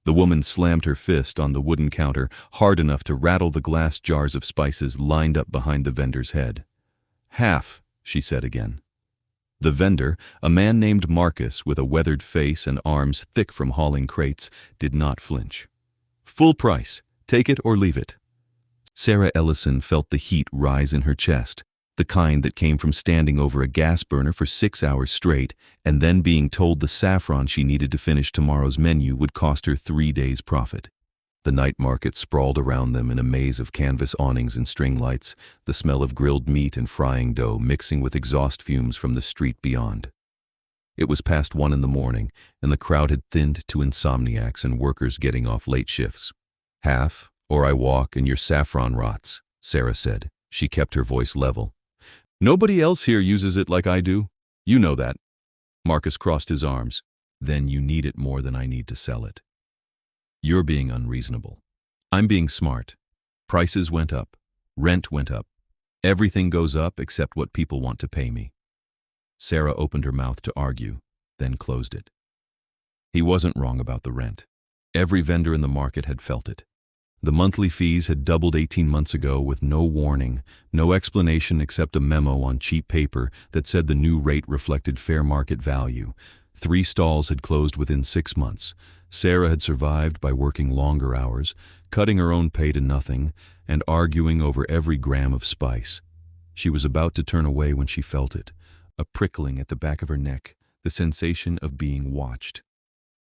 The woman slammed her fist on the wooden counter hard enough to rattle the glass jars of spices lined up behind the vendor's head. "Half," she said again. The vendor, a man named Marcus with a weathered face and arms thick from hauling crates, did not flinch. "Full price. Take it or leave it." Sera Ellison felt the heat rise in her chest, the kind that came from standing over a gas burner for 6 hours straight and then being told the saffron she needed to finish tomorrow's menu would cost her 3 days' profit. The night market sprawled around them in a maze of canvas awnings and string lights, the smell of grilled meat and frying dough mixing with exhaust fumes from the street beyond. It was past 1 in the morning, and the crowd had thinned to insomniacs and workers getting off late shifts. "Half, or I walk and your saffron rots," Sera said. She kept her voice level. "Nobody else here uses it like I do. You know that." Marcus crossed his arms. "Then you need it more than I need to sell it. You're being unreasonable. I'm being smart. Prices went up. Rent went up. Everything goes up except what people want to pay me." Sera opened her mouth to argue, then closed it. He wasn't wrong about the rent. Every vendor in the market had felt it. The monthly fees had doubled 18 months ago with no warning, no explanation except a memo on cheap paper that said the new rate reflected fair market value. 3 stalls had closed within 6 months. Sera had survived by working longer hours, cutting her own pay to nothing, and arguing over every gram of spice. She was about to turn away when she felt it, a prickling at the back of her neck, the sensation of being watched.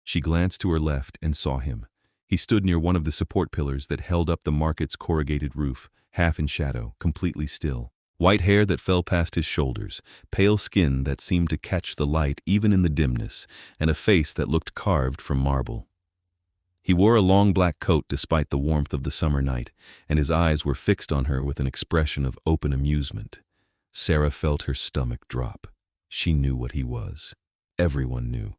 She glanced to her left and saw him. He stood near one of the support pillars that held up the market's corrugated roof, half in shadow, completely still. White hair that fell past his shoulders, pale skin that seemed to catch the light even in the dimness, and a face that looked carved from marble. He wore a long black coat despite the warmth of the summer night, and his eyes were fixed on her with an expression of open amusement. Sera felt her stomach drop. She knew what he was. Everyone knew.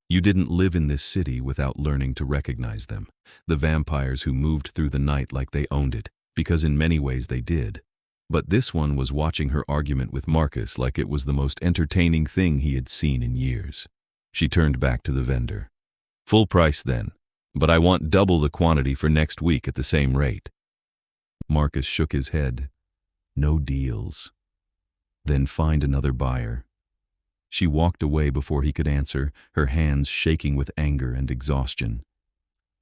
You didn't live in this city without learning to recognize them, the vampires who moved through the night like they owned it, because in many ways they did. But this one was watching her argument with Marcus like it was the most entertaining thing he had seen in years. She turned back to the vendor. "Full price then, but I want double the quantity for next week at the same rate." Marcus shook his head. "No deals." "Then find another buyer." She walked away before he could answer, her hands shaking with anger and exhaustion.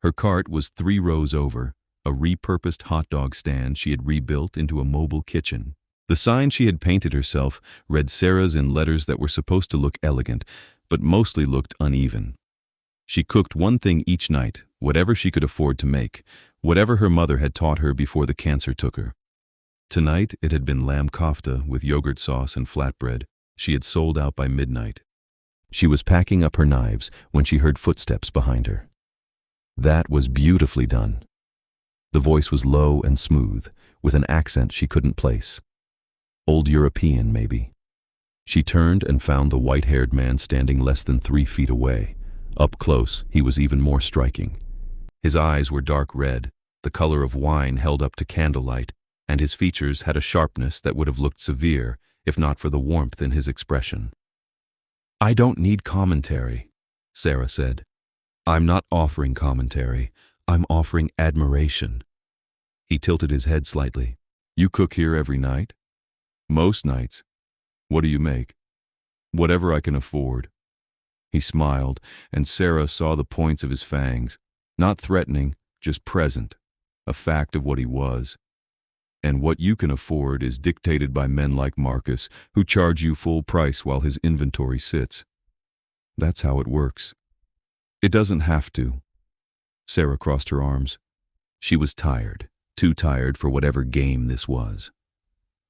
Her cart was 3 rows over, a repurposed hot dog stand she had rebuilt into a mobile kitchen. The sign she had painted herself read Sera's in letters that were supposed to look elegant, but mostly looked uneven. She cooked one thing each night, whatever she could afford to make, whatever her mother had taught her before the cancer took her. Tonight it had been lamb kofta with yogurt sauce and flatbread. She had sold out by midnight. She was packing up her knives when she heard footsteps behind her. "That was beautifully done." The voice was low and smooth, with an accent she couldn't place. Old European, maybe. She turned and found the white-haired man standing less than 3 feet away. Up close, he was even more striking. His eyes were dark red, the color of wine held up to candlelight, and his features had a sharpness that would have looked severe, if not for the warmth in his expression. "I don't need commentary," Sera said. "I'm not offering commentary. I'm offering admiration." He tilted his head slightly. "You cook here every night?" "Most nights." "What do you make?" "Whatever I can afford." He smiled, and Sera saw the points of his fangs. Not threatening, just present, a fact of what he was. "And what you can afford is dictated by men like Marcus, who charge you full price while his inventory sits. That's how it works." "It doesn't have to." Sera crossed her arms. She was tired, too tired for whatever game this was.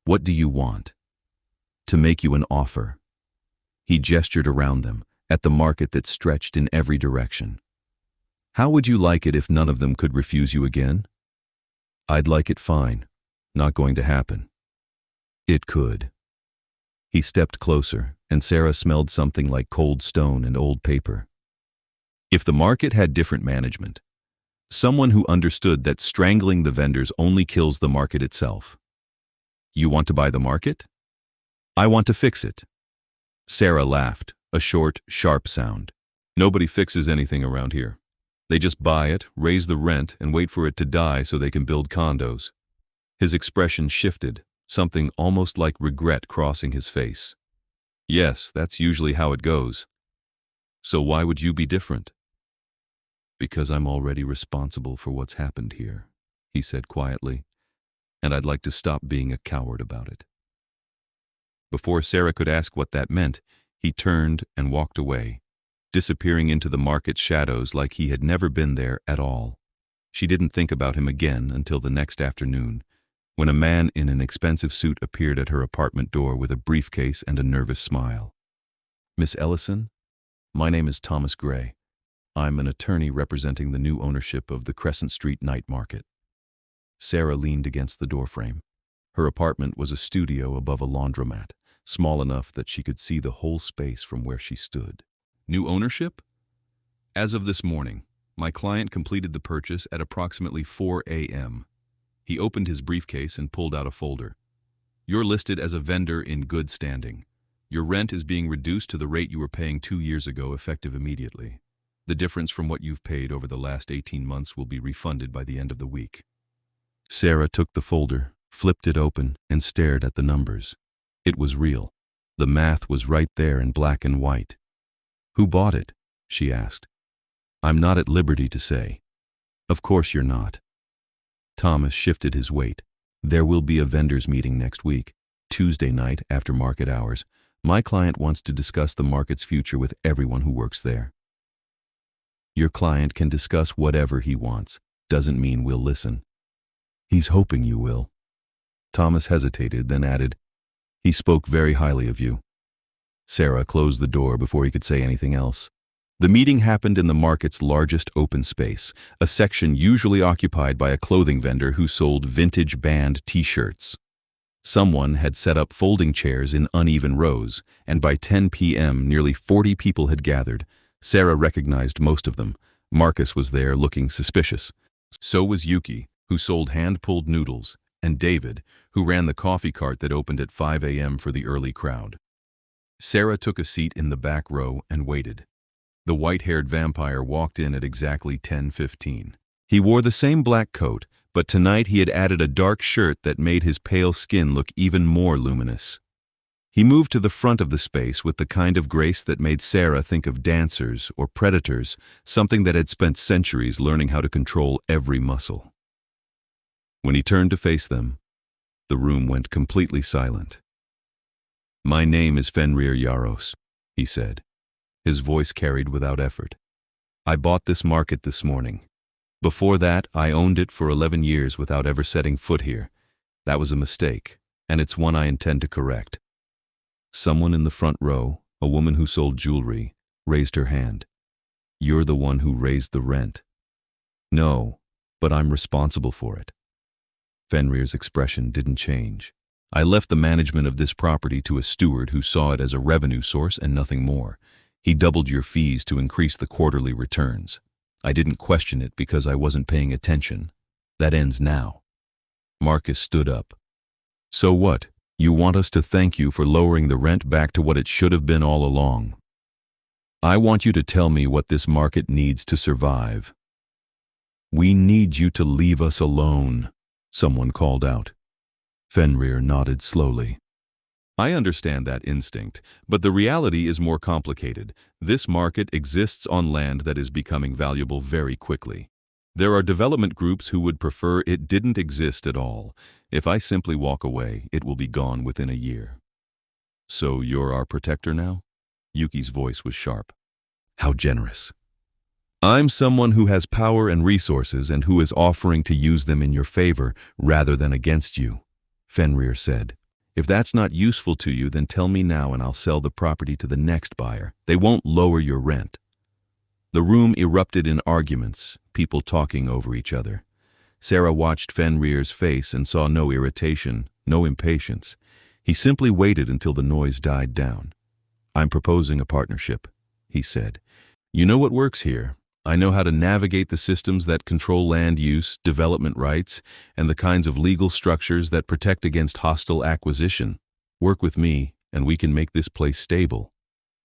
"What do you want?" "To make you an offer." He gestured around them, at the market that stretched in every direction. "How would you like it if none of them could refuse you again?" "I'd like it fine. Not going to happen." "It could." He stepped closer, and Sera smelled something like cold stone and old paper. "If the market had different management, someone who understood that strangling the vendors only kills the market itself. You want to buy the market? I want to fix it." Sera laughed, a short, sharp sound. "Nobody fixes anything around here." They just buy it, raise the rent, and wait for it to die so they can build condos. His expression shifted, something almost like regret crossing his face. Yes, that's usually how it goes. So why would you be different? Because I'm already responsible for what's happened here, he said quietly, and I'd like to stop being a coward about it. Before Sera could ask what that meant, he turned and walked away, disappearing into the market shadows like he had never been there at all. She didn't think about him again until the next afternoon, when a man in an expensive suit appeared at her apartment door with a briefcase and a nervous smile. Miss Ellison, my name is Thomas Gray. I'm an attorney representing the new ownership of the Crescent Street Night Market. Sera leaned against the doorframe. Her apartment was a studio above a laundromat, small enough that she could see the whole space from where she stood. New ownership? As of this morning, my client completed the purchase at approximately 4 a.m. He opened his briefcase and pulled out a folder. You're listed as a vendor in good standing. Your rent is being reduced to the rate you were paying 2 years ago, effective immediately. The difference from what you've paid over the last 18 months will be refunded by the end of the week. Sera took the folder, flipped it open, and stared at the numbers. It was real. The math was right there in black and white. Who bought it? She asked. I'm not at liberty to say. Of course you're not. Thomas shifted his weight. There will be a vendors meeting next week, Tuesday night after market hours. My client wants to discuss the market's future with everyone who works there. Your client can discuss whatever he wants. Doesn't mean we'll listen. He's hoping you will. Thomas hesitated, then added, He spoke very highly of you. Sera closed the door before he could say anything else. The meeting happened in the market's largest open space, a section usually occupied by a clothing vendor who sold vintage band t-shirts. Someone had set up folding chairs in uneven rows, and by 10 p.m. nearly 40 people had gathered. Sera recognized most of them. Marcus was there looking suspicious. So was Yuki, who sold hand-pulled noodles, and David, who ran the coffee cart that opened at 5 a.m. for the early crowd. Sera took a seat in the back row and waited. The white-haired vampire walked in at exactly 10:15. He wore the same black coat, but tonight he had added a dark shirt that made his pale skin look even more luminous. He moved to the front of the space with the kind of grace that made Sera think of dancers or predators, something that had spent centuries learning how to control every muscle. When he turned to face them, the room went completely silent. My name is Fenrir Yaros, he said. His voice carried without effort. I bought this market this morning. Before that, I owned it for 11 years without ever setting foot here. That was a mistake, and it's one I intend to correct. Someone in the front row, a woman who sold jewelry, raised her hand. You're the one who raised the rent. No, but I'm responsible for it. Fenrir's expression didn't change. I left the management of this property to a steward who saw it as a revenue source and nothing more. He doubled your fees to increase the quarterly returns. I didn't question it because I wasn't paying attention. That ends now. Marcus stood up. So what? You want us to thank you for lowering the rent back to what it should have been all along. I want you to tell me what this market needs to survive. We need you to leave us alone, someone called out. Fenrir nodded slowly. I understand that instinct, but the reality is more complicated. This market exists on land that is becoming valuable very quickly. There are development groups who would prefer it didn't exist at all. If I simply walk away, it will be gone within a year. So you're our protector now? Yuki's voice was sharp. How generous. I'm someone who has power and resources and who is offering to use them in your favor rather than against you, Fenrir said. If that's not useful to you, then tell me now and I'll sell the property to the next buyer. They won't lower your rent. The room erupted in arguments, people talking over each other. Sera watched Fenrir's face and saw no irritation, no impatience. He simply waited until the noise died down. I'm proposing a partnership, he said. You know what works here. I know how to navigate the systems that control land use, development rights, and the kinds of legal structures that protect against hostile acquisition. Work with me, and we can make this place stable.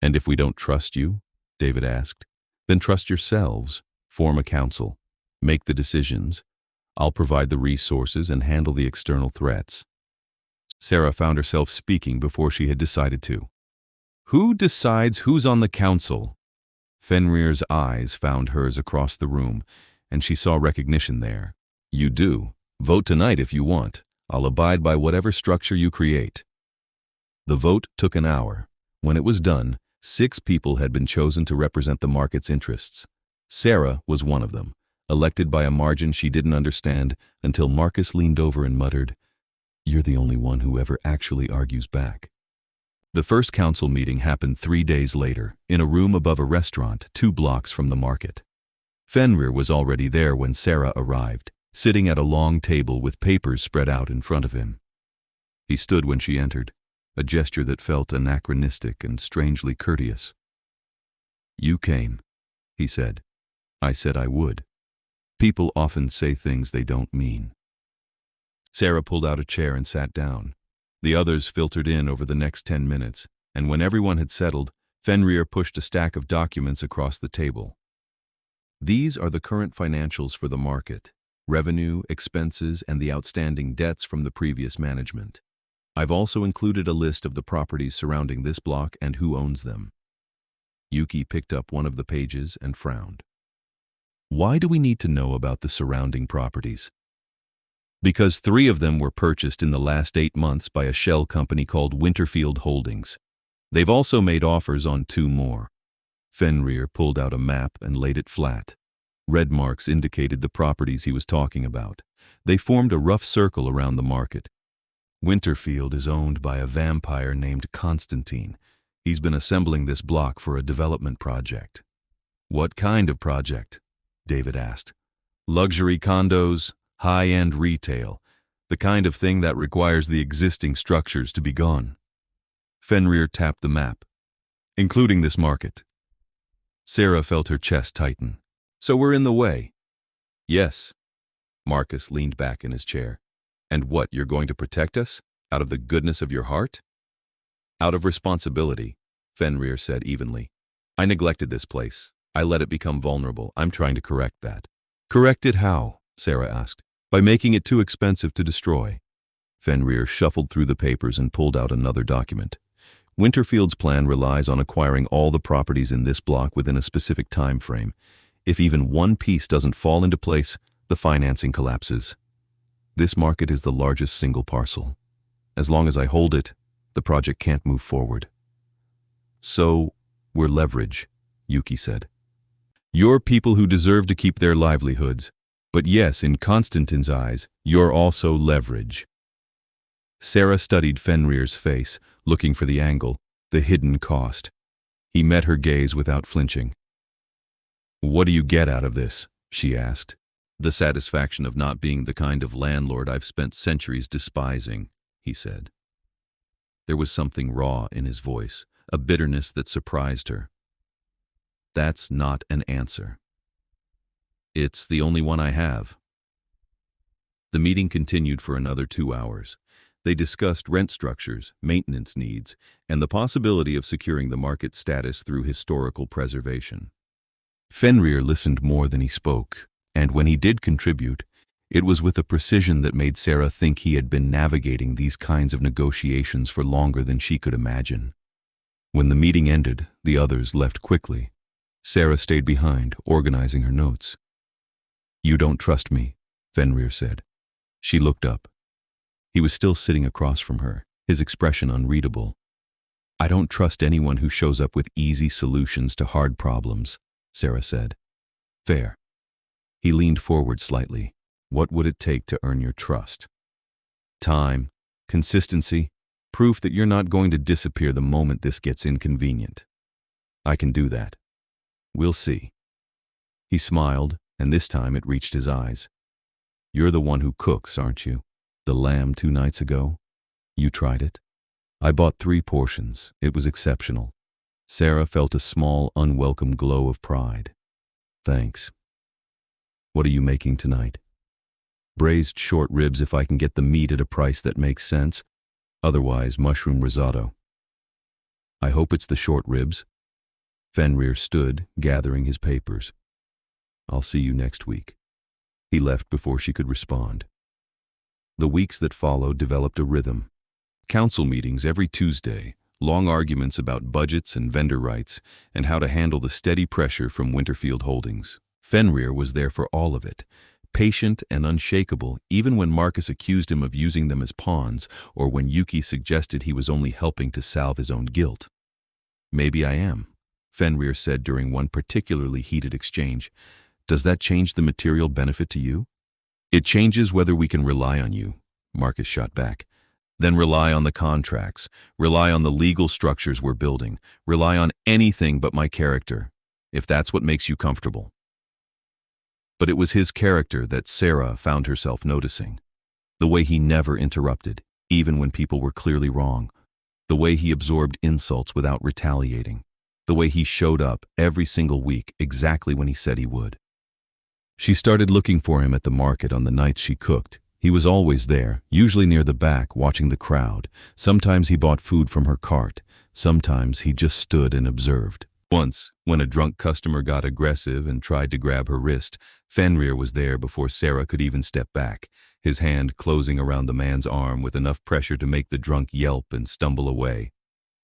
And if we don't trust you, David asked, then trust yourselves, Form a council. Make the decisions. I'll provide the resources and handle the external threats. Sera found herself speaking before she had decided to. Who decides who's on the council? Fenrir's eyes found hers across the room, and she saw recognition there. You do. Vote tonight if you want. I'll abide by whatever structure you create. The vote took an hour. When it was done, 6 people had been chosen to represent the market's interests. Sera was one of them, elected by a margin she didn't understand until Marcus leaned over and muttered, "You're the only one who ever actually argues back." The first council meeting happened 3 days later, in a room above a restaurant 2 blocks from the market. Fenrir was already there when Sera arrived, sitting at a long table with papers spread out in front of him. He stood when she entered, a gesture that felt anachronistic and strangely courteous. "You came," he said. "I said I would. People often say things they don't mean." Sera pulled out a chair and sat down. The others filtered in over the next 10 minutes, and when everyone had settled, Fenrir pushed a stack of documents across the table. These are the current financials for the market, revenue, expenses, and the outstanding debts from the previous management. I've also included a list of the properties surrounding this block and who owns them. Yuki picked up one of the pages and frowned. Why do we need to know about the surrounding properties? Because 3 of them were purchased in the last 8 months by a shell company called Winterfield Holdings. They've also made offers on 2 more. Fenrir pulled out a map and laid it flat. Red marks indicated the properties he was talking about. They formed a rough circle around the market. Winterfield is owned by a vampire named Constantine. He's been assembling this block for a development project. What kind of project? David asked. Luxury condos, high-end retail, the kind of thing that requires the existing structures to be gone. Fenrir tapped the map, including this market. Sera felt her chest tighten. So we're in the way? Yes. Marcus leaned back in his chair. And what, you're going to protect us? Out of the goodness of your heart? Out of responsibility, Fenrir said evenly. I neglected this place. I let it become vulnerable. I'm trying to correct that. Correct it how? Sera asked. By making it too expensive to destroy. Fenrir shuffled through the papers and pulled out another document. Winterfield's plan relies on acquiring all the properties in this block within a specific time frame. If even one piece doesn't fall into place, the financing collapses. This market is the largest single parcel. As long as I hold it, the project can't move forward. So, we're leverage, Yuki said. You're people who deserve to keep their livelihoods. But yes, in Constantine's eyes, you're also leverage. Sera studied Fenrir's face, looking for the angle, the hidden cost. He met her gaze without flinching. What do you get out of this? She asked. The satisfaction of not being the kind of landlord I've spent centuries despising, he said. There was something raw in his voice, a bitterness that surprised her. That's not an answer. It's the only one I have. The meeting continued for another 2 hours. They discussed rent structures, maintenance needs, and the possibility of securing the market status through historical preservation. Fenrir listened more than he spoke, and when he did contribute, it was with a precision that made Sera think he had been navigating these kinds of negotiations for longer than she could imagine. When the meeting ended, the others left quickly. Sera stayed behind, organizing her notes. You don't trust me, Fenrir said. She looked up. He was still sitting across from her, his expression unreadable. I don't trust anyone who shows up with easy solutions to hard problems, Sera said. Fair. He leaned forward slightly. What would it take to earn your trust? Time, consistency, proof that you're not going to disappear the moment this gets inconvenient. I can do that. We'll see. He smiled, and this time it reached his eyes. You're the one who cooks, aren't you? The lamb 2 nights ago? You tried it? I bought 3 portions. It was exceptional. Sera felt a small, unwelcome glow of pride. Thanks. What are you making tonight? Braised short ribs if I can get the meat at a price that makes sense. Otherwise, mushroom risotto. I hope it's the short ribs. Fenrir stood, gathering his papers. I'll see you next week." He left before she could respond. The weeks that followed developed a rhythm. Council meetings every Tuesday, long arguments about budgets and vendor rights, and how to handle the steady pressure from Winterfield Holdings. Fenrir was there for all of it, patient and unshakable even when Marcus accused him of using them as pawns or when Yuki suggested he was only helping to salve his own guilt. "Maybe I am," Fenrir said during one particularly heated exchange. "Does that change the material benefit to you?" "It changes whether we can rely on you," Marcus shot back. "Then rely on the contracts, rely on the legal structures we're building, rely on anything but my character, if that's what makes you comfortable." But it was his character that Sera found herself noticing. The way he never interrupted, even when people were clearly wrong. The way he absorbed insults without retaliating. The way he showed up every single week exactly when he said he would. She started looking for him at the market on the nights she cooked. He was always there, usually near the back, watching the crowd. Sometimes he bought food from her cart. Sometimes he just stood and observed. Once, when a drunk customer got aggressive and tried to grab her wrist, Fenrir was there before Sera could even step back, his hand closing around the man's arm with enough pressure to make the drunk yelp and stumble away.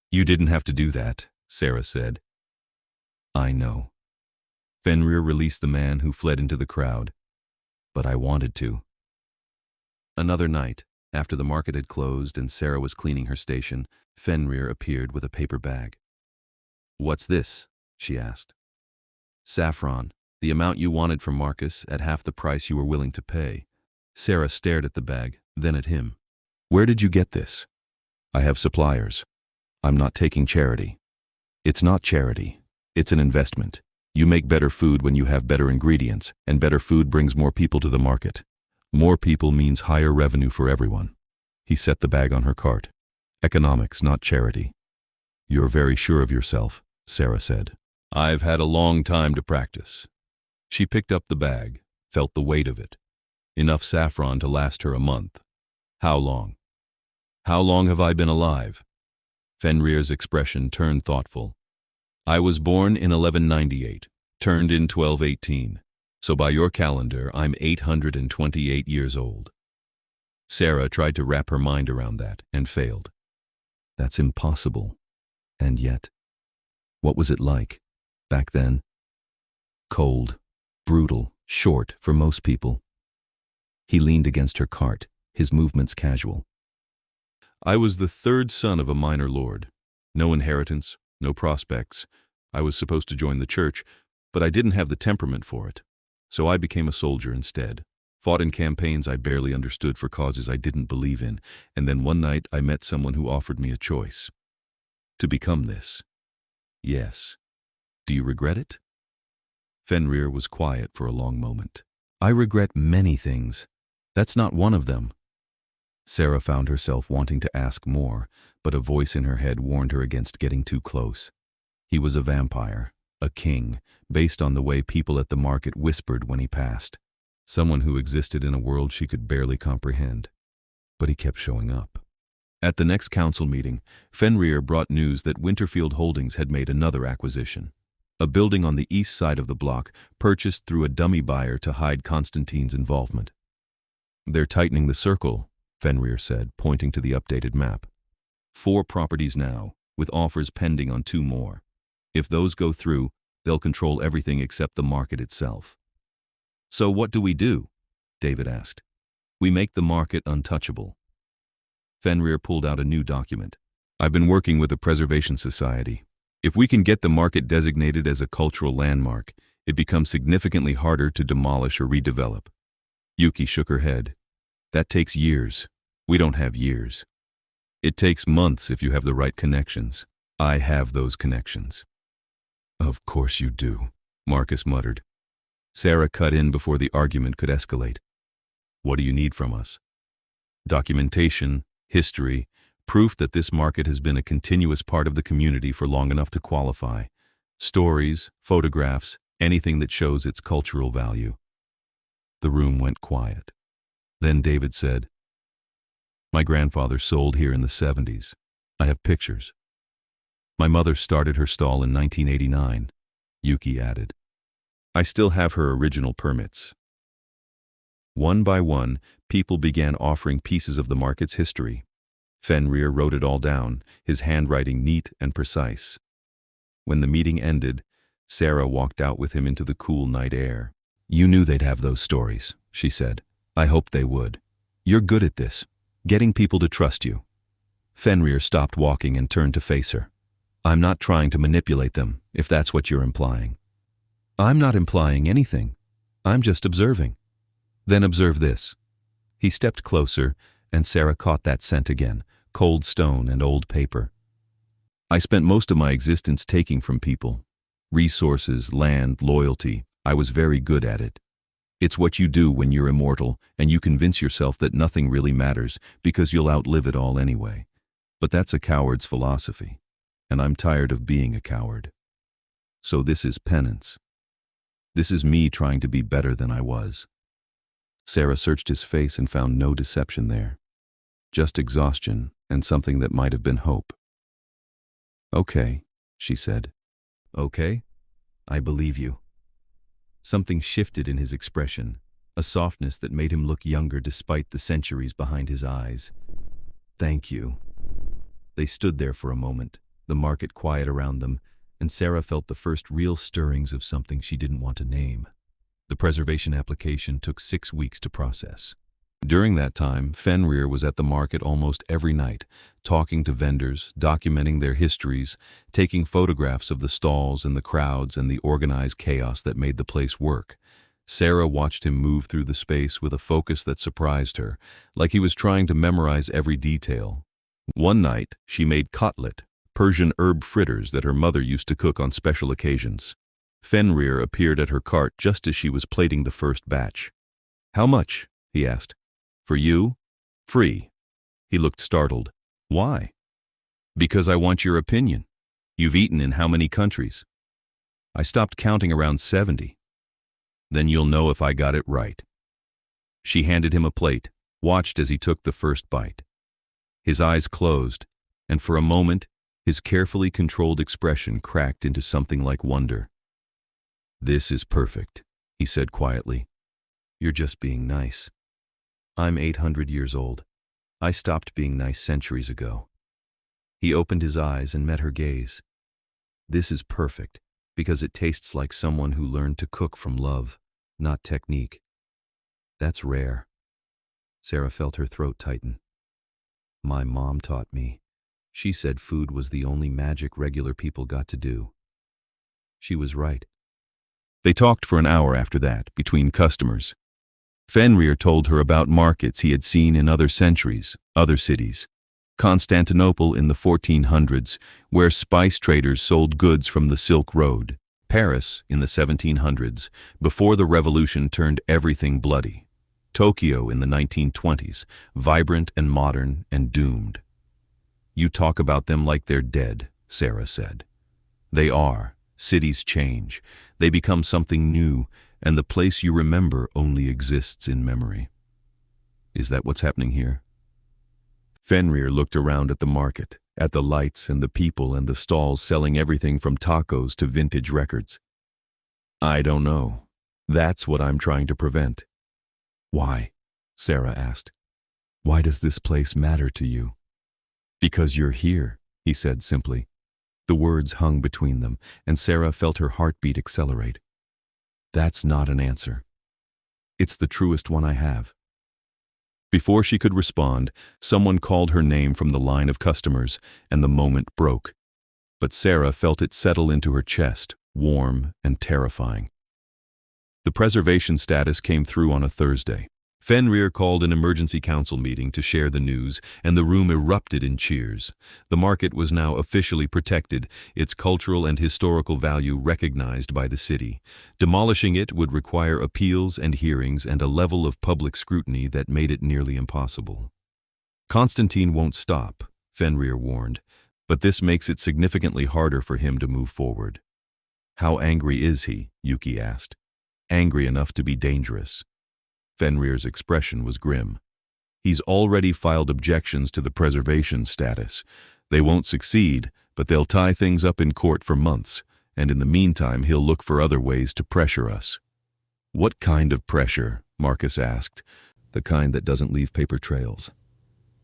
"You didn't have to do that," Sera said. "I know." Fenrir released the man who fled into the crowd. "But I wanted to." Another night, after the market had closed and Sera was cleaning her station, Fenrir appeared with a paper bag. "What's this?" she asked. "Saffron, the amount you wanted from Marcus at half the price you were willing to pay." Sera stared at the bag, then at him. "Where did you get this?" "I have suppliers. I'm not taking charity." "It's not charity. It's an investment. You make better food when you have better ingredients, and better food brings more people to the market. More people means higher revenue for everyone." He set the bag on her cart. "Economics, not charity." "You're very sure of yourself," Sera said. "I've had a long time to practice." She picked up the bag, felt the weight of it. Enough saffron to last her a month. How long? "How long have I been alive?" Fenrir's expression turned thoughtful. "I was born in 1198, turned in 1218. So by your calendar, I'm 828 years old." Sera tried to wrap her mind around that and failed. That's impossible. And yet, what was it like back then? Cold, brutal, short for most people. He leaned against her cart, his movements casual. "I was the third son of a minor lord. No inheritance, no prospects. I was supposed to join the church, but I didn't have the temperament for it. So I became a soldier instead. Fought in campaigns I barely understood for causes I didn't believe in, and then one night I met someone who offered me a choice. To become this. Yes. Do you regret it?" Fenrir was quiet for a long moment. "I regret many things. That's not one of them." Sera found herself wanting to ask more, but a voice in her head warned her against getting too close. He was a vampire, a king, based on the way people at the market whispered when he passed. Someone who existed in a world she could barely comprehend. But he kept showing up. At the next council meeting, Fenrir brought news that Winterfield Holdings had made another acquisition. A building on the east side of the block, purchased through a dummy buyer to hide Constantine's involvement. "They're tightening the circle," Fenrir said, pointing to the updated map. 4 properties now, with offers pending on 2 more. If those go through, they'll control everything except the market itself. "So what do we do?" David asked. "We make the market untouchable." Fenrir pulled out a new document. "I've been working with the Preservation Society. If we can get the market designated as a cultural landmark, it becomes significantly harder to demolish or redevelop." Yuki shook her head. "That takes years. We don't have years. It takes months if you have the right connections. I have those connections." "Of course you do," Marcus muttered. Sera cut in before the argument could escalate. "What do you need from us?" "Documentation, history, proof that this market has been a continuous part of the community for long enough to qualify. Stories, photographs, anything that shows its cultural value." The room went quiet. Then David said, "My grandfather sold here in the 70s. I have pictures." "My mother started her stall in 1989, Yuki added. I still have her original permits. One by one, people began offering pieces of the market's history. Fenrir wrote it all down, his handwriting neat and precise. When the meeting ended, Sera walked out with him into the cool night air. "You knew they'd have those stories," she said. "I hoped they would. You're good at this, getting people to trust you." Fenrir stopped walking and turned to face her. "I'm not trying to manipulate them, if that's what you're implying." "I'm not implying anything. I'm just observing." "Then observe this." He stepped closer, and Sera caught that scent again, cold stone and old paper. "I spent most of my existence taking from people. Resources, land, loyalty. I was very good at it. It's what you do when you're immortal, and you convince yourself that nothing really matters because you'll outlive it all anyway. But that's a coward's philosophy, and I'm tired of being a coward. So this is penance. This is me trying to be better than I was." Sera searched his face and found no deception there. Just exhaustion and something that might have been hope. "Okay," she said. "Okay? I believe you." Something shifted in his expression, a softness that made him look younger despite the centuries behind his eyes. "Thank you." They stood there for a moment, the market quiet around them, and Sera felt the first real stirrings of something she didn't want to name. The preservation application took 6 weeks to process. During that time, Fenrir was at the market almost every night, talking to vendors, documenting their histories, taking photographs of the stalls and the crowds and the organized chaos that made the place work. Sera watched him move through the space with a focus that surprised her, like he was trying to memorize every detail. One night, she made kotlet, Persian herb fritters that her mother used to cook on special occasions. Fenrir appeared at her cart just as she was plating the first batch. "How much?" he asked. "For you?" "Free." He looked startled. "Why?" "Because I want your opinion. You've eaten in how many countries?" "I stopped counting around 70. "Then you'll know if I got it right." She handed him a plate, watched as he took the first bite. His eyes closed, and for a moment, his carefully controlled expression cracked into something like wonder. "This is perfect," he said quietly. "You're just being nice. I'm 800 years old. I stopped being nice centuries ago." He opened his eyes and met her gaze. "This is perfect, because it tastes like someone who learned to cook from love, not technique. That's rare." Sera felt her throat tighten. "My mom taught me. She said food was the only magic regular people got to do." She was right. They talked for an hour after that, between customers. Fenrir told her about markets he had seen in other centuries, other cities. Constantinople in the 1400s, where spice traders sold goods from the Silk Road. Paris in the 1700s, before the revolution turned everything bloody. Tokyo in the 1920s, vibrant and modern and doomed. "You talk about them like they're dead," Sera said. "They are. Cities change. They become something new, and the place you remember only exists in memory." "Is that what's happening here?" Fenrir looked around at the market, at the lights and the people and the stalls selling everything from tacos to vintage records. "I don't know. That's what I'm trying to prevent." "Why?" Sera asked. "Why does this place matter to you?" "Because you're here," he said simply. The words hung between them, and Sera felt her heartbeat accelerate. "That's not an answer. It's the truest one I have." Before she could respond, someone called her name from the line of customers, and the moment broke. But Sera felt it settle into her chest, warm and terrifying. The preservation status came through on a Thursday. Fenrir called an emergency council meeting to share the news, and the room erupted in cheers. The market was now officially protected, its cultural and historical value recognized by the city. Demolishing it would require appeals and hearings and a level of public scrutiny that made it nearly impossible. "Constantine won't stop," Fenrir warned, "but this makes it significantly harder for him to move forward." "How angry is he?" Yuki asked. "Angry enough to be dangerous." Fenrir's expression was grim. "He's already filed objections to the preservation status. They won't succeed, but they'll tie things up in court for months, and in the meantime he'll look for other ways to pressure us." "What kind of pressure?" Marcus asked. "The kind that doesn't leave paper trails."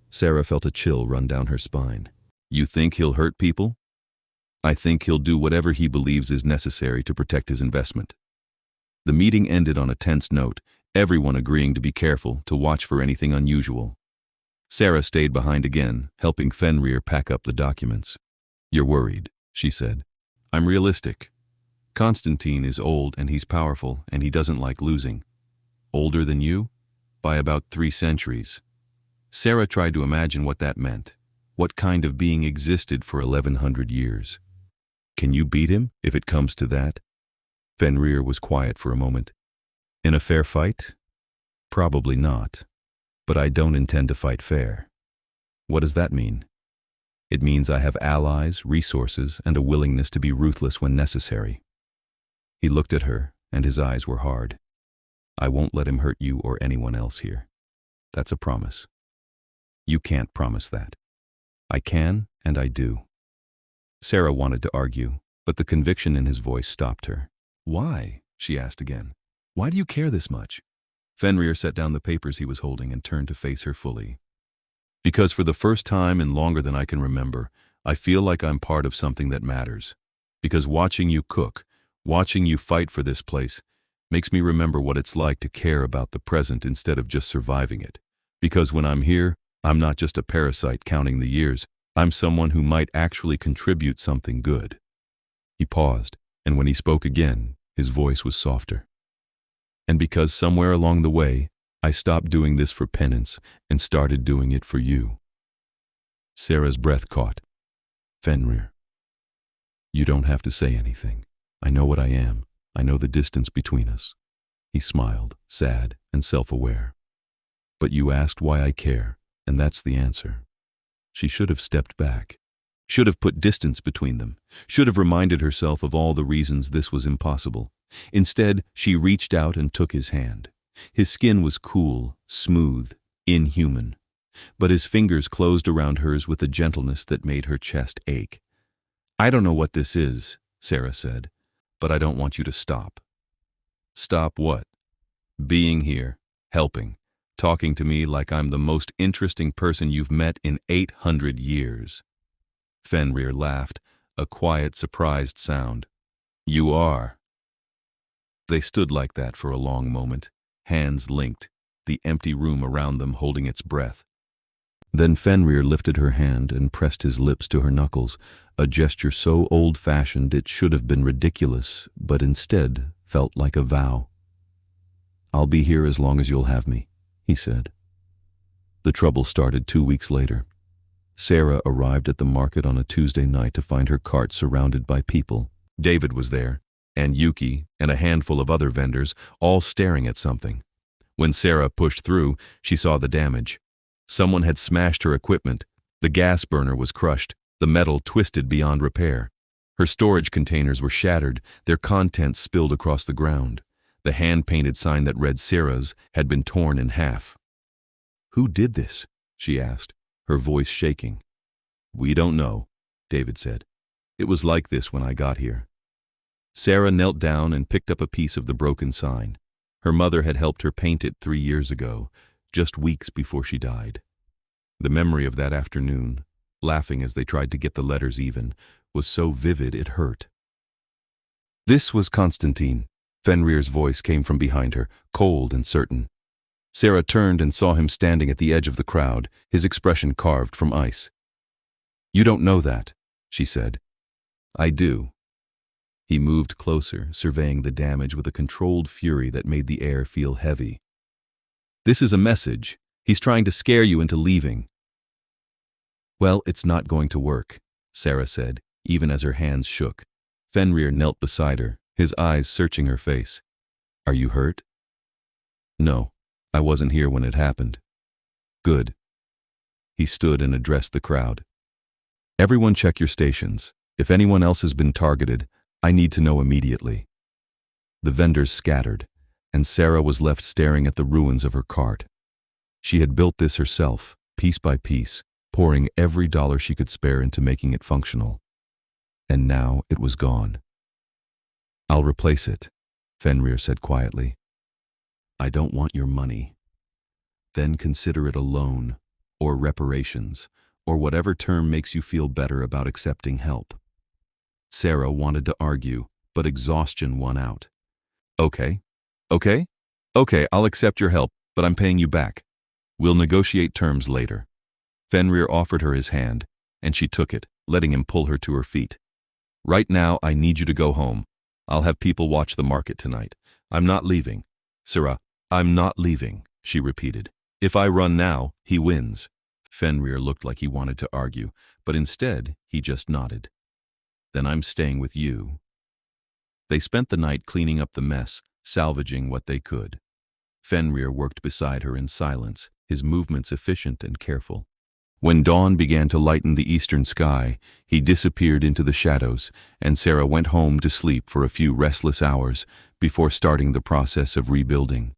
Sera felt a chill run down her spine. "You think he'll hurt people?" "I think he'll do whatever he believes is necessary to protect his investment." The meeting ended on a tense note, everyone agreeing to be careful, to watch for anything unusual. Sera stayed behind again, helping Fenrir pack up the documents. "You're worried," she said. "I'm realistic. Constantine is old and he's powerful and he doesn't like losing." "Older than you?" "By about 3 centuries. Sera tried to imagine what that meant. What kind of being existed for 1100 years? "Can you beat him, if it comes to that?" Fenrir was quiet for a moment. "In a fair fight? Probably not. But I don't intend to fight fair." "What does that mean?" "It means I have allies, resources, and a willingness to be ruthless when necessary." He looked at her, and his eyes were hard. "I won't let him hurt you or anyone else here. That's a promise." "You can't promise that." "I can, and I do." Sera wanted to argue, but the conviction in his voice stopped her. "Why?" she asked again. "Why do you care this much?" Fenrir set down the papers he was holding and turned to face her fully. "Because for the first time in longer than I can remember, I feel like I'm part of something that matters. Because watching you cook, watching you fight for this place, makes me remember what it's like to care about the present instead of just surviving it. Because when I'm here, I'm not just a parasite counting the years, I'm someone who might actually contribute something good." He paused, and when he spoke again, his voice was softer. "And because somewhere along the way, I stopped doing this for penance and started doing it for you." Sera's breath caught. "Fenrir, you don't have to say anything. I know what I am. I know the distance between us." He smiled, sad and self-aware. "But you asked why I care, and that's the answer." She should have stepped back, should have put distance between them, should have reminded herself of all the reasons this was impossible. Instead, she reached out and took his hand. His skin was cool, smooth, inhuman, but his fingers closed around hers with a gentleness that made her chest ache. "I don't know what this is," Sera said, "but I don't want you to stop." "Stop what?" "Being here, helping, talking to me like I'm the most interesting person you've met in 800 years. Fenrir laughed, a quiet, surprised sound. "You are." They stood like that for a long moment, hands linked, the empty room around them holding its breath. Then Fenrir lifted her hand and pressed his lips to her knuckles, a gesture so old-fashioned it should have been ridiculous, but instead felt like a vow. "I'll be here as long as you'll have me," he said. The trouble started 2 weeks later. Sera arrived at the market on a Tuesday night to find her cart surrounded by people. David was there, and Yuki, and a handful of other vendors, all staring at something. When Sera pushed through, she saw the damage. Someone had smashed her equipment. The gas burner was crushed, the metal twisted beyond repair. Her storage containers were shattered, their contents spilled across the ground. The hand-painted sign that read Sera's had been torn in half. "Who did this?" she asked, her voice shaking. "We don't know," David said. "It was like this when I got here." Sera knelt down and picked up a piece of the broken sign. Her mother had helped her paint it 3 years ago, just weeks before she died. The memory of that afternoon, laughing as they tried to get the letters even, was so vivid it hurt. "This was Constantine." Fenrir's voice came from behind her, cold and certain. Sera turned and saw him standing at the edge of the crowd, his expression carved from ice. "You don't know that," she said. "I do." He moved closer, surveying the damage with a controlled fury that made the air feel heavy. "This is a message. He's trying to scare you into leaving." "Well, it's not going to work," Sera said, even as her hands shook. Fenrir knelt beside her, his eyes searching her face. "Are you hurt?" "No, I wasn't here when it happened." "Good." He stood and addressed the crowd. "Everyone check your stations. If anyone else has been targeted, I need to know immediately." The vendors scattered, and Sera was left staring at the ruins of her cart. She had built this herself, piece by piece, pouring every dollar she could spare into making it functional. And now it was gone. I'll replace it, Fenrir said quietly. I don't want your money. Then consider it a loan, or reparations, or whatever term makes you feel better about accepting help. Sera wanted to argue, but exhaustion won out. Okay, I'll accept your help, but I'm paying you back. We'll negotiate terms later. Fenrir offered her his hand, and she took it, letting him pull her to her feet. Right now, I need you to go home. I'll have people watch the market tonight. I'm not leaving. Sera, I'm not leaving, she repeated. If I run now, he wins. Fenrir looked like he wanted to argue, but instead, he just nodded. Then I'm staying with you. They spent the night cleaning up the mess, salvaging what they could. Fenrir worked beside her in silence, his movements efficient and careful. When dawn began to lighten the eastern sky, he disappeared into the shadows, and Sera went home to sleep for a few restless hours before starting the process of rebuilding.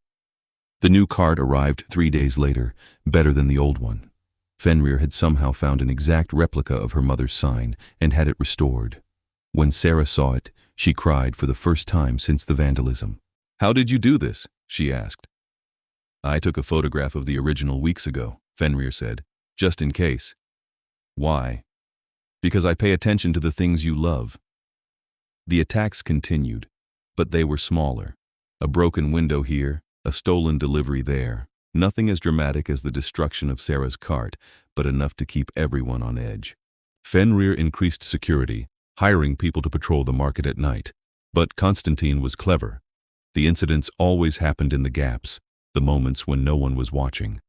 The new cart arrived 3 days later, better than the old one. Fenrir had somehow found an exact replica of her mother's sign and had it restored. When Sera saw it, she cried for the first time since the vandalism. How did you do this? She asked. I took a photograph of the original weeks ago, Fenrir said, just in case. Why? Because I pay attention to the things you love. The attacks continued, but they were smaller. A broken window here, a stolen delivery there. Nothing as dramatic as the destruction of Sera's cart, but enough to keep everyone on edge. Fenrir increased security, hiring people to patrol the market at night. But Constantine was clever. The incidents always happened in the gaps, the moments when no one was watching.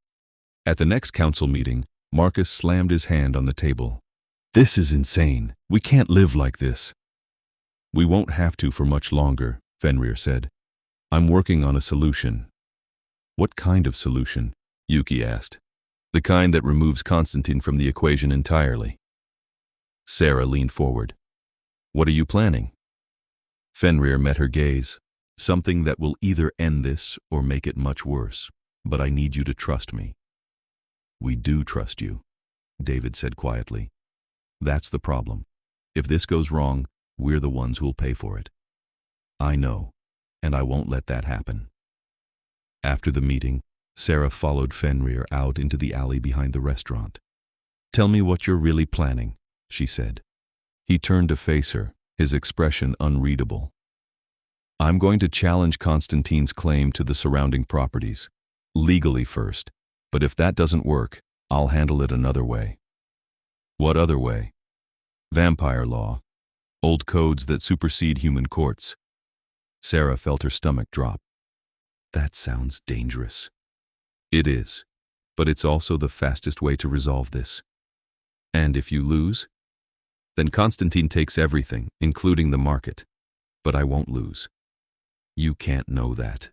At the next council meeting, Marcus slammed his hand on the table. This is insane. We can't live like this. We won't have to for much longer, Fenrir said. I'm working on a solution. What kind of solution? Yuki asked. The kind that removes Constantine from the equation entirely. Sera leaned forward. What are you planning? Fenrir met her gaze. Something that will either end this or make it much worse. But I need you to trust me. We do trust you, David said quietly. That's the problem. If this goes wrong, we're the ones who'll pay for it. I know, and I won't let that happen. After the meeting, Sera followed Fenrir out into the alley behind the restaurant. Tell me what you're really planning, she said. He turned to face her, his expression unreadable. I'm going to challenge Constantine's claim to the surrounding properties, legally first, but if that doesn't work, I'll handle it another way. What other way? Vampire law. Old codes that supersede human courts. Sera felt her stomach drop. That sounds dangerous. It is, but it's also the fastest way to resolve this. And if you lose, then Constantine takes everything, including the market. But I won't lose. You can't know that.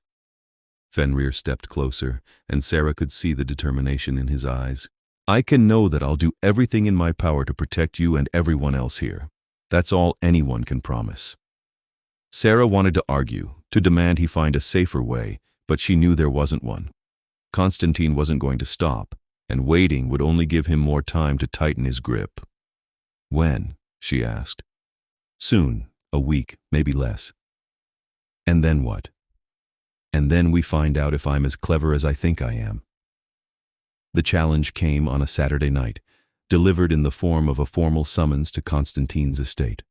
Fenrir stepped closer, and Sera could see the determination in his eyes. I can know that I'll do everything in my power to protect you and everyone else here. That's all anyone can promise. Sera wanted to argue, to demand he find a safer way, but she knew there wasn't one. Constantine wasn't going to stop, and waiting would only give him more time to tighten his grip. When? She asked. Soon, a week, maybe less. And then what? And then we find out if I'm as clever as I think I am. The challenge came on a Saturday night, delivered in the form of a formal summons to Constantine's estate.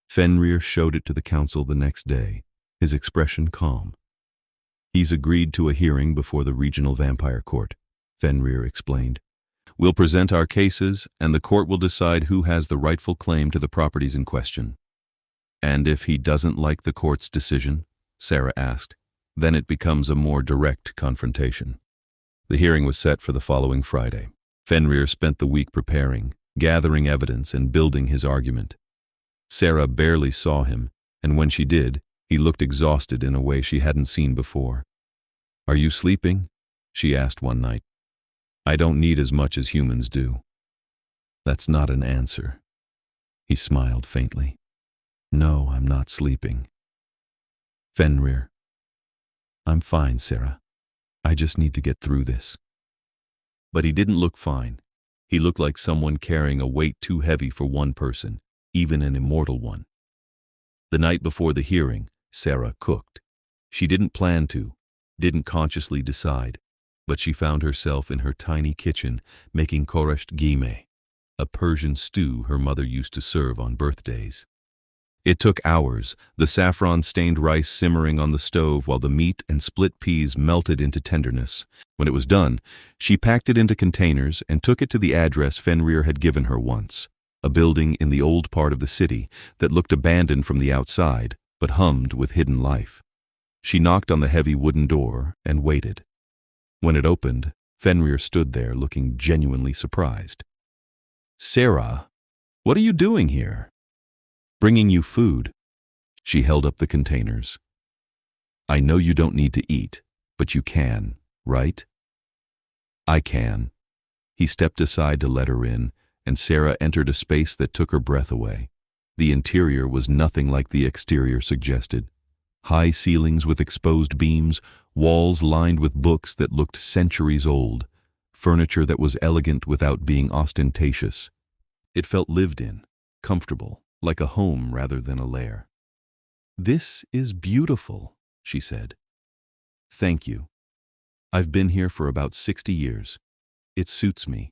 Fenrir showed it to the council the next day, his expression calm. He's agreed to a hearing before the regional vampire court, Fenrir explained. We'll present our cases, and the court will decide who has the rightful claim to the properties in question. And if he doesn't like the court's decision, Sera asked, then it becomes a more direct confrontation. The hearing was set for the following Friday. Fenrir spent the week preparing, gathering evidence, and building his argument. Sera barely saw him, and when she did, he looked exhausted in a way she hadn't seen before. Are you sleeping? She asked one night. I don't need as much as humans do. That's not an answer. He smiled faintly. No, I'm not sleeping. Fenrir. I'm fine, Sera. I just need to get through this. But he didn't look fine. He looked like someone carrying a weight too heavy for one person, even an immortal one. The night before the hearing, Sera cooked. She didn't plan to, didn't consciously decide, but she found herself in her tiny kitchen making koresht gime, a Persian stew her mother used to serve on birthdays. It took hours, the saffron-stained rice simmering on the stove while the meat and split peas melted into tenderness. When it was done, she packed it into containers and took it to the address Fenrir had given her once, a building in the old part of the city that looked abandoned from the outside but hummed with hidden life. She knocked on the heavy wooden door and waited. When it opened, Fenrir stood there looking genuinely surprised. "Sera, what are you doing here?" "Bringing you food." She held up the containers. "I know you don't need to eat, but you can, right?" "I can." He stepped aside to let her in, and Sera entered a space that took her breath away. The interior was nothing like the exterior suggested. High ceilings with exposed beams, walls lined with books that looked centuries old, furniture that was elegant without being ostentatious. It felt lived in, comfortable, like a home rather than a lair. "This is beautiful," she said. "Thank you. I've been here for about 60 years. It suits me."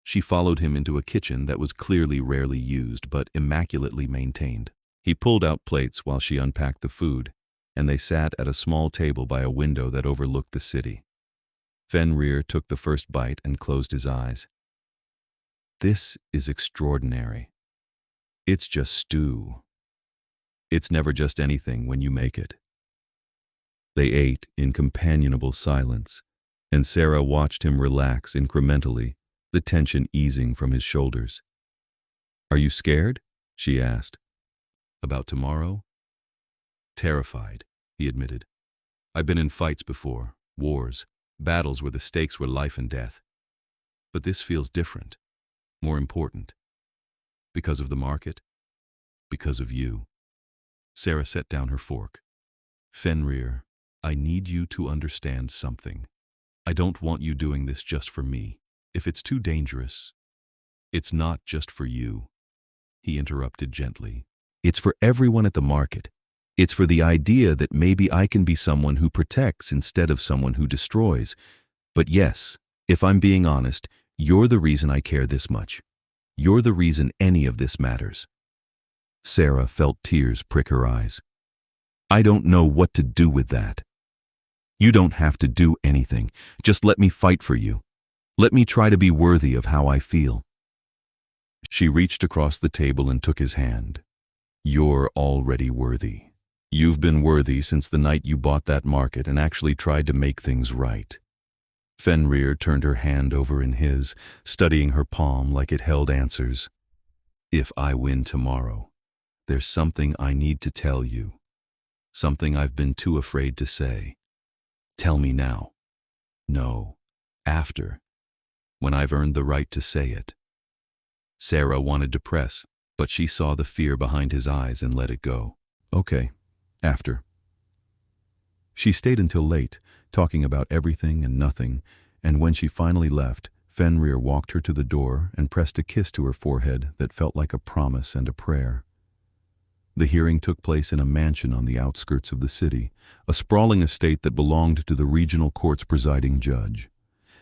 She followed him into a kitchen that was clearly rarely used but immaculately maintained. He pulled out plates while she unpacked the food, and they sat at a small table by a window that overlooked the city. Fenrir took the first bite and closed his eyes. "This is extraordinary. It's just stew. It's never just anything when you make it." They ate in companionable silence, and Sera watched him relax incrementally, the tension easing from his shoulders. "Are you scared?" she asked. "About tomorrow?" "Terrified," he admitted. "I've been in fights before, wars, battles where the stakes were life and death. But this feels different, more important. Because of the market? Because of you." Sera set down her fork. "Fenrir, I need you to understand something. I don't want you doing this just for me. If it's too dangerous, it's not just for you." He interrupted gently. "It's for everyone at the market. It's for the idea that maybe I can be someone who protects instead of someone who destroys. But yes, if I'm being honest, you're the reason I care this much. You're the reason any of this matters." Sera felt tears prick her eyes. "I don't know what to do with that." "You don't have to do anything. Just let me fight for you. Let me try to be worthy of how I feel." She reached across the table and took his hand. "You're already worthy. You've been worthy since the night you bought that market and actually tried to make things right." Fenrir turned her hand over in his, studying her palm like it held answers. "If I win tomorrow, there's something I need to tell you. Something I've been too afraid to say. Tell me now. No, after. When I've earned the right to say it." Sera wanted to press, but she saw the fear behind his eyes and let it go. "Okay, after." She stayed until late, talking about everything and nothing, and when she finally left, Fenrir walked her to the door and pressed a kiss to her forehead that felt like a promise and a prayer. The hearing took place in a mansion on the outskirts of the city, a sprawling estate that belonged to the regional court's presiding judge.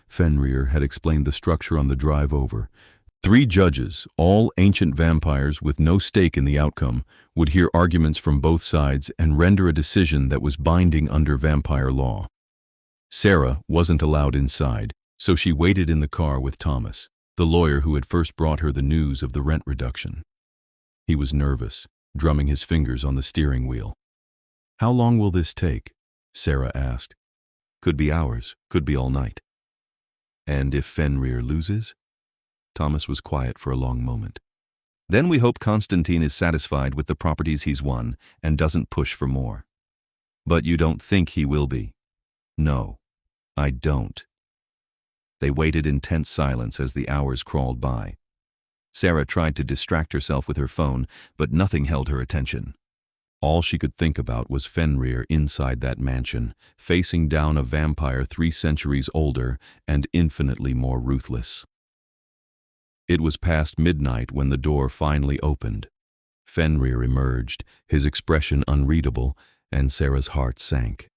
Fenrir had explained the structure on the drive over. 3 judges, all ancient vampires with no stake in the outcome, would hear arguments from both sides and render a decision that was binding under vampire law. Sera wasn't allowed inside, so she waited in the car with Thomas, the lawyer who had first brought her the news of the rent reduction. He was nervous, drumming his fingers on the steering wheel. "How long will this take?" Sera asked. "Could be hours, could be all night." "And if Fenrir loses?" Thomas was quiet for a long moment. "Then we hope Constantine is satisfied with the properties he's won and doesn't push for more." "But you don't think he will be?" "No, I don't." They waited in tense silence as the hours crawled by. Sera tried to distract herself with her phone, but nothing held her attention. All she could think about was Fenrir inside that mansion, facing down a vampire 3 centuries older and infinitely more ruthless. It was past midnight when the door finally opened. Fenrir emerged, his expression unreadable, and Sera's heart sank.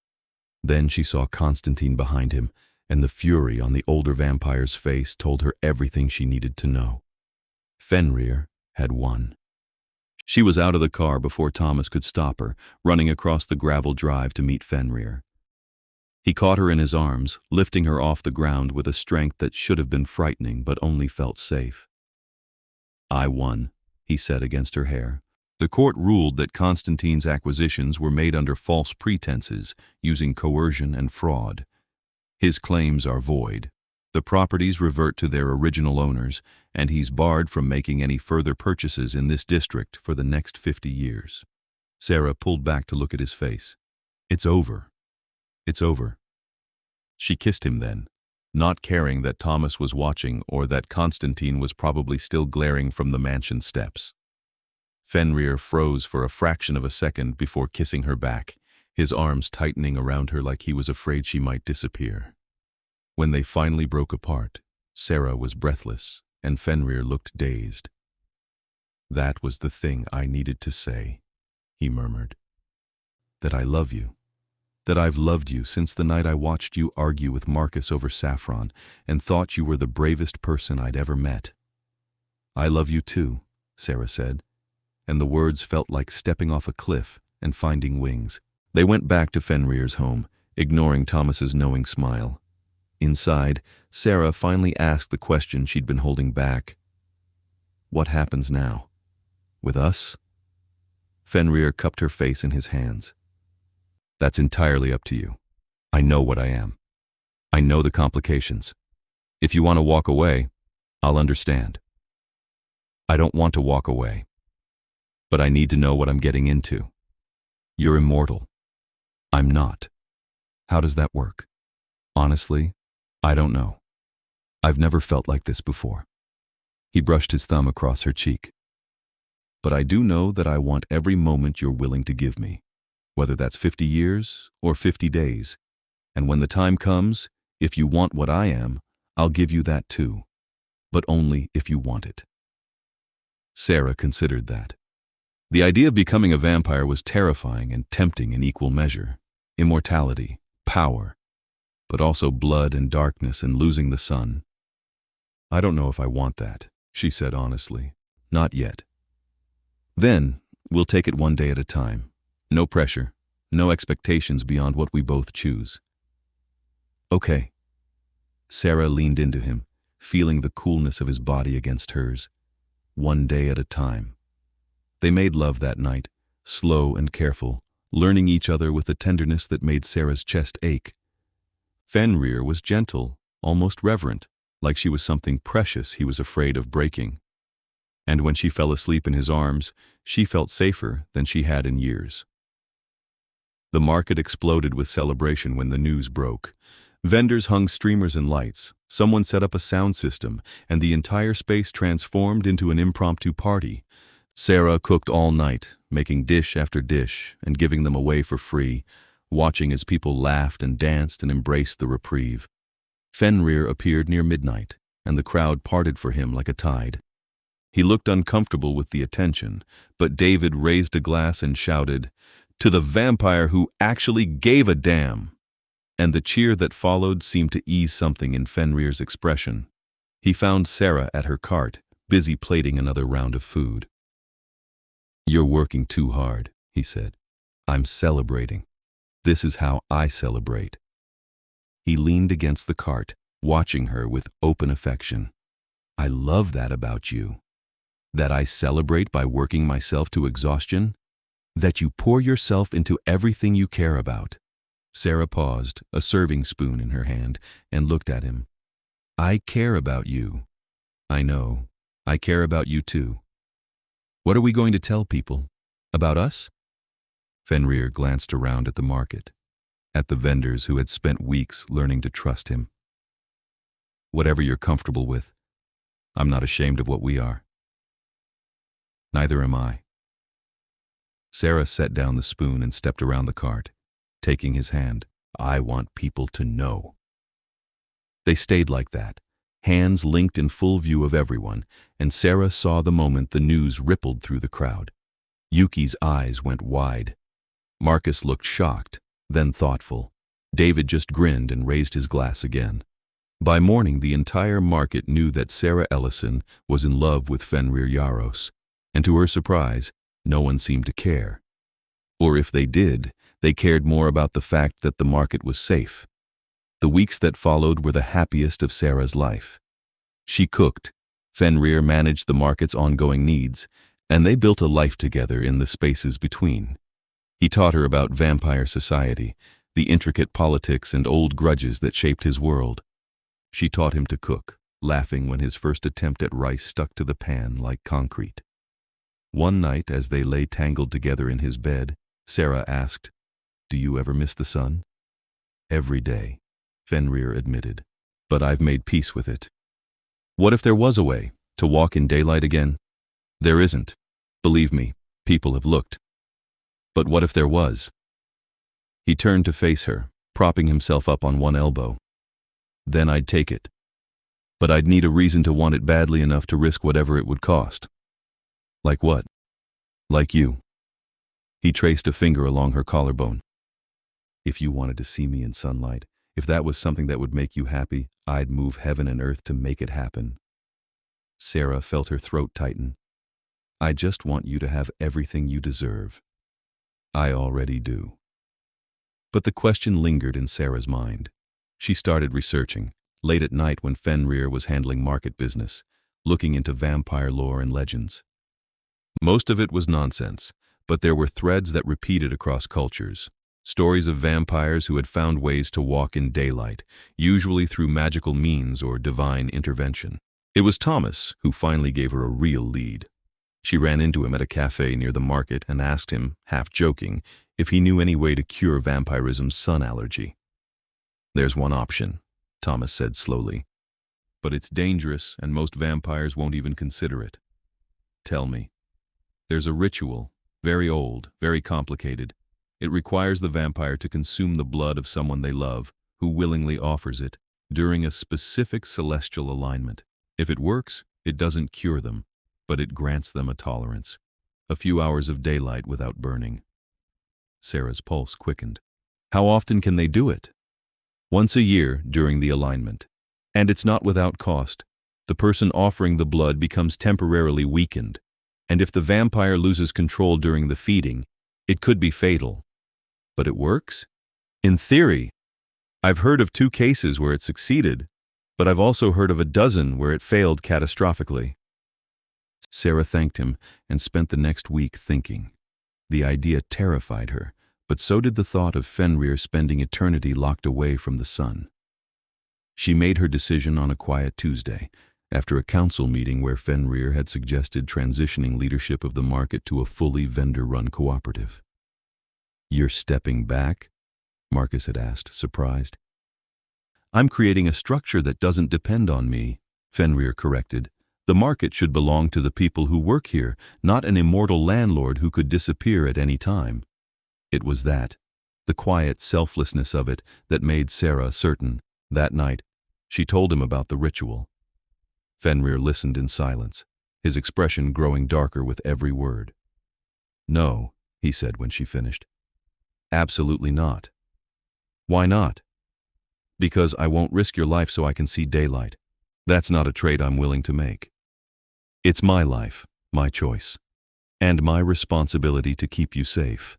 Then she saw Constantine behind him, and the fury on the older vampire's face told her everything she needed to know. Fenrir had won. She was out of the car before Thomas could stop her, running across the gravel drive to meet Fenrir. He caught her in his arms, lifting her off the ground with a strength that should have been frightening but only felt safe. "I won," he said against her hair. "The court ruled that Constantine's acquisitions were made under false pretenses, using coercion and fraud. His claims are void. The properties revert to their original owners, and he's barred from making any further purchases in this district for the next 50 years. Sera pulled back to look at his face. "It's over. It's over." She kissed him then, not caring that Thomas was watching or that Constantine was probably still glaring from the mansion steps. Fenrir froze for a fraction of a second before kissing her back, his arms tightening around her like he was afraid she might disappear. When they finally broke apart, Sera was breathless, and Fenrir looked dazed. "That was the thing I needed to say," he murmured. "That I love you. That I've loved you since the night I watched you argue with Marcus over saffron and thought you were the bravest person I'd ever met." "I love you too," Sera said, and the words felt like stepping off a cliff and finding wings. They went back to Fenrir's home, ignoring Thomas's knowing smile. Inside, Sera finally asked the question she'd been holding back. "What happens now? With us?" Fenrir cupped her face in his hands. "That's entirely up to you. I know what I am. I know the complications. If you want to walk away, I'll understand. I don't want to walk away. But I need to know what I'm getting into. You're immortal. I'm not. How does that work? Honestly, I don't know. I've never felt like this before." He brushed his thumb across her cheek. "But I do know that I want every moment you're willing to give me, whether that's 50 years or 50 days. And when the time comes, if you want what I am, I'll give you that too. But only if you want it." Sera considered that. The idea of becoming a vampire was terrifying and tempting in equal measure. Immortality, power, but also blood and darkness and losing the sun. "I don't know if I want that," she said honestly. "Not yet. Then, we'll take it one day at a time. No pressure, no expectations beyond what we both choose." "Okay." Sera leaned into him, feeling the coolness of his body against hers. One day at a time. They made love that night, slow and careful, learning each other with a tenderness that made Sera's chest ache. Fenrir was gentle, almost reverent, like she was something precious he was afraid of breaking. And when she fell asleep in his arms, she felt safer than she had in years. The market exploded with celebration when the news broke. Vendors hung streamers and lights, someone set up a sound system, and the entire space transformed into an impromptu party. Sera cooked all night, making dish after dish and giving them away for free, watching as people laughed and danced and embraced the reprieve. Fenrir appeared near midnight, and the crowd parted for him like a tide. He looked uncomfortable with the attention, but David raised a glass and shouted, "To the vampire who actually gave a damn!" And the cheer that followed seemed to ease something in Fenrir's expression. He found Sera at her cart, busy plating another round of food. "You're working too hard," he said. "I'm celebrating. This is how I celebrate." He leaned against the cart, watching her with open affection. "I love that about you. That I celebrate by working myself to exhaustion. That you pour yourself into everything you care about." Sera paused, a serving spoon in her hand, and looked at him. "I care about you. I know. I care about you too. What are we going to tell people? About us?" Fenrir glanced around at the market, at the vendors who had spent weeks learning to trust him. "Whatever you're comfortable with. I'm not ashamed of what we are." "Neither am I." Sera set down the spoon and stepped around the cart, taking his hand. "I want people to know." They stayed like that, hands linked in full view of everyone, and Sera saw the moment the news rippled through the crowd. Yuki's eyes went wide. Marcus looked shocked, then thoughtful. David just grinned and raised his glass again. By morning, the entire market knew that Sera Ellison was in love with Fenrir Yaros, and to her surprise, no one seemed to care. Or if they did, they cared more about the fact that the market was safe. The weeks that followed were the happiest of Sera's life. She cooked, Fenrir managed the market's ongoing needs, and they built a life together in the spaces between. He taught her about vampire society, the intricate politics and old grudges that shaped his world. She taught him to cook, laughing when his first attempt at rice stuck to the pan like concrete. One night, as they lay tangled together in his bed, Sera asked, "Do you ever miss the sun?" "Every day," Fenrir admitted, "but I've made peace with it." "What if there was a way to walk in daylight again?" "There isn't. Believe me, people have looked." "But what if there was?" He turned to face her, propping himself up on one elbow. "Then I'd take it. But I'd need a reason to want it badly enough to risk whatever it would cost." "Like what?" "Like you." He traced a finger along her collarbone. "If you wanted to see me in sunlight, if that was something that would make you happy, I'd move heaven and earth to make it happen." Sera felt her throat tighten. "I just want you to have everything you deserve." "I already do." But the question lingered in Sera's mind. She started researching, late at night when Fenrir was handling market business, looking into vampire lore and legends. Most of it was nonsense, but there were threads that repeated across cultures. Stories of vampires who had found ways to walk in daylight, usually through magical means or divine intervention. It was Thomas who finally gave her a real lead. She ran into him at a cafe near the market and asked him, half joking, if he knew any way to cure vampirism's sun allergy. "There's one option," Thomas said slowly. "But it's dangerous and most vampires won't even consider it." "Tell me." "There's a ritual, very old, very complicated. It requires the vampire to consume the blood of someone they love, who willingly offers it, during a specific celestial alignment. If it works, it doesn't cure them, but it grants them a tolerance. A few hours of daylight without burning." Sera's pulse quickened. "How often can they do it?" "Once a year during the alignment. And it's not without cost. The person offering the blood becomes temporarily weakened, and if the vampire loses control during the feeding, it could be fatal. But it works? In theory. I've heard of 2 cases where it succeeded, but I've also heard of a dozen where it failed catastrophically." Sera thanked him and spent the next week thinking. The idea terrified her, but so did the thought of Fenrir spending eternity locked away from the sun. She made her decision on a quiet Tuesday, after a council meeting where Fenrir had suggested transitioning leadership of the market to a fully vendor-run cooperative. "You're stepping back?" Marcus had asked, surprised. "I'm creating a structure that doesn't depend on me," Fenrir corrected. "The market should belong to the people who work here, not an immortal landlord who could disappear at any time." It was that, the quiet selflessness of it, that made Sera certain. That night, she told him about the ritual. Fenrir listened in silence, his expression growing darker with every word. "No," he said when she finished. "Absolutely not." "Why not?" "Because I won't risk your life so I can see daylight. That's not a trade I'm willing to make. It's my life, my choice, and my responsibility to keep you safe."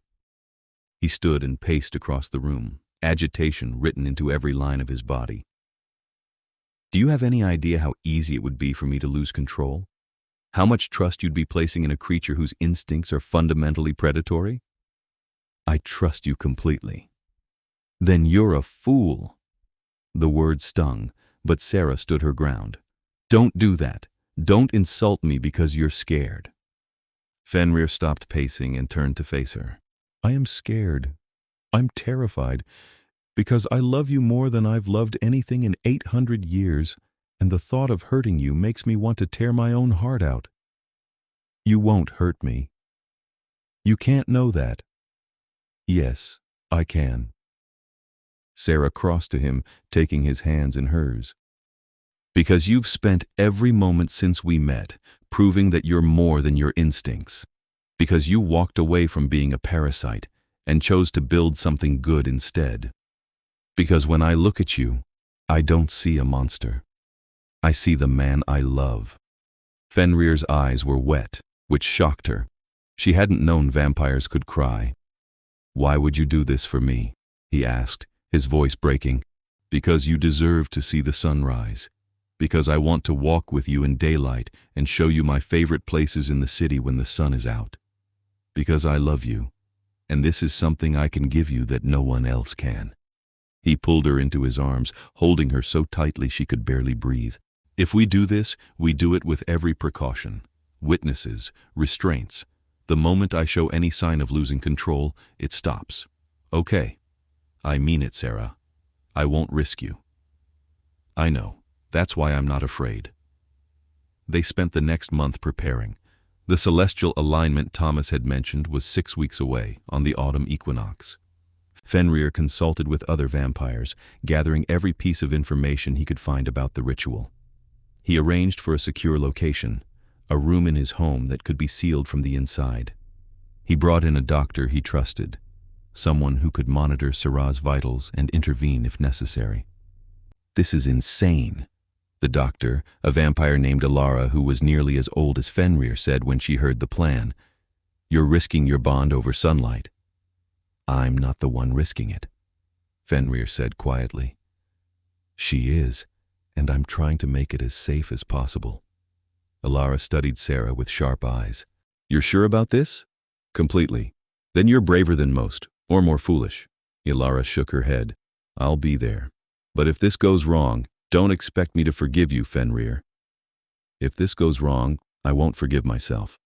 He stood and paced across the room, agitation written into every line of his body. "Do you have any idea how easy it would be for me to lose control? How much trust you'd be placing in a creature whose instincts are fundamentally predatory?" "I trust you completely." "Then you're a fool." The word stung, but Sera stood her ground. "Don't do that. Don't insult me because you're scared." Fenrir stopped pacing and turned to face her. "I am scared. I'm terrified, because I love you more than I've loved anything in 800 years, and the thought of hurting you makes me want to tear my own heart out." "You won't hurt me." "You can't know that." "Yes, I can." Sera crossed to him, taking his hands in hers. "Because you've spent every moment since we met proving that you're more than your instincts. Because you walked away from being a parasite and chose to build something good instead. Because when I look at you, I don't see a monster. I see the man I love." Fenrir's eyes were wet, which shocked her. She hadn't known vampires could cry. "Why would you do this for me?" he asked, his voice breaking. "Because you deserve to see the sunrise. Because I want to walk with you in daylight and show you my favorite places in the city when the sun is out. Because I love you, and this is something I can give you that no one else can." He pulled her into his arms, holding her so tightly she could barely breathe. "If we do this, we do it with every precaution. Witnesses, restraints. The moment I show any sign of losing control, it stops. Okay? I mean it, Sera. I won't risk you." "I know. That's why I'm not afraid." They spent the next month preparing. The celestial alignment Thomas had mentioned was 6 weeks away, on the autumn equinox. Fenrir consulted with other vampires, gathering every piece of information he could find about the ritual. He arranged for a secure location, a room in his home that could be sealed from the inside. He brought in a doctor he trusted, someone who could monitor Sera's vitals and intervene if necessary. "This is insane," the doctor, a vampire named Alara who was nearly as old as Fenrir, said when she heard the plan. "You're risking your bond over sunlight." "I'm not the one risking it," Fenrir said quietly. "She is, and I'm trying to make it as safe as possible." Alara studied Sera with sharp eyes. "You're sure about this?" "Completely. Then you're braver than most, or more foolish." Alara shook her head. "I'll be there. But if this goes wrong, don't expect me to forgive you, Fenrir. If this goes wrong, I won't forgive myself."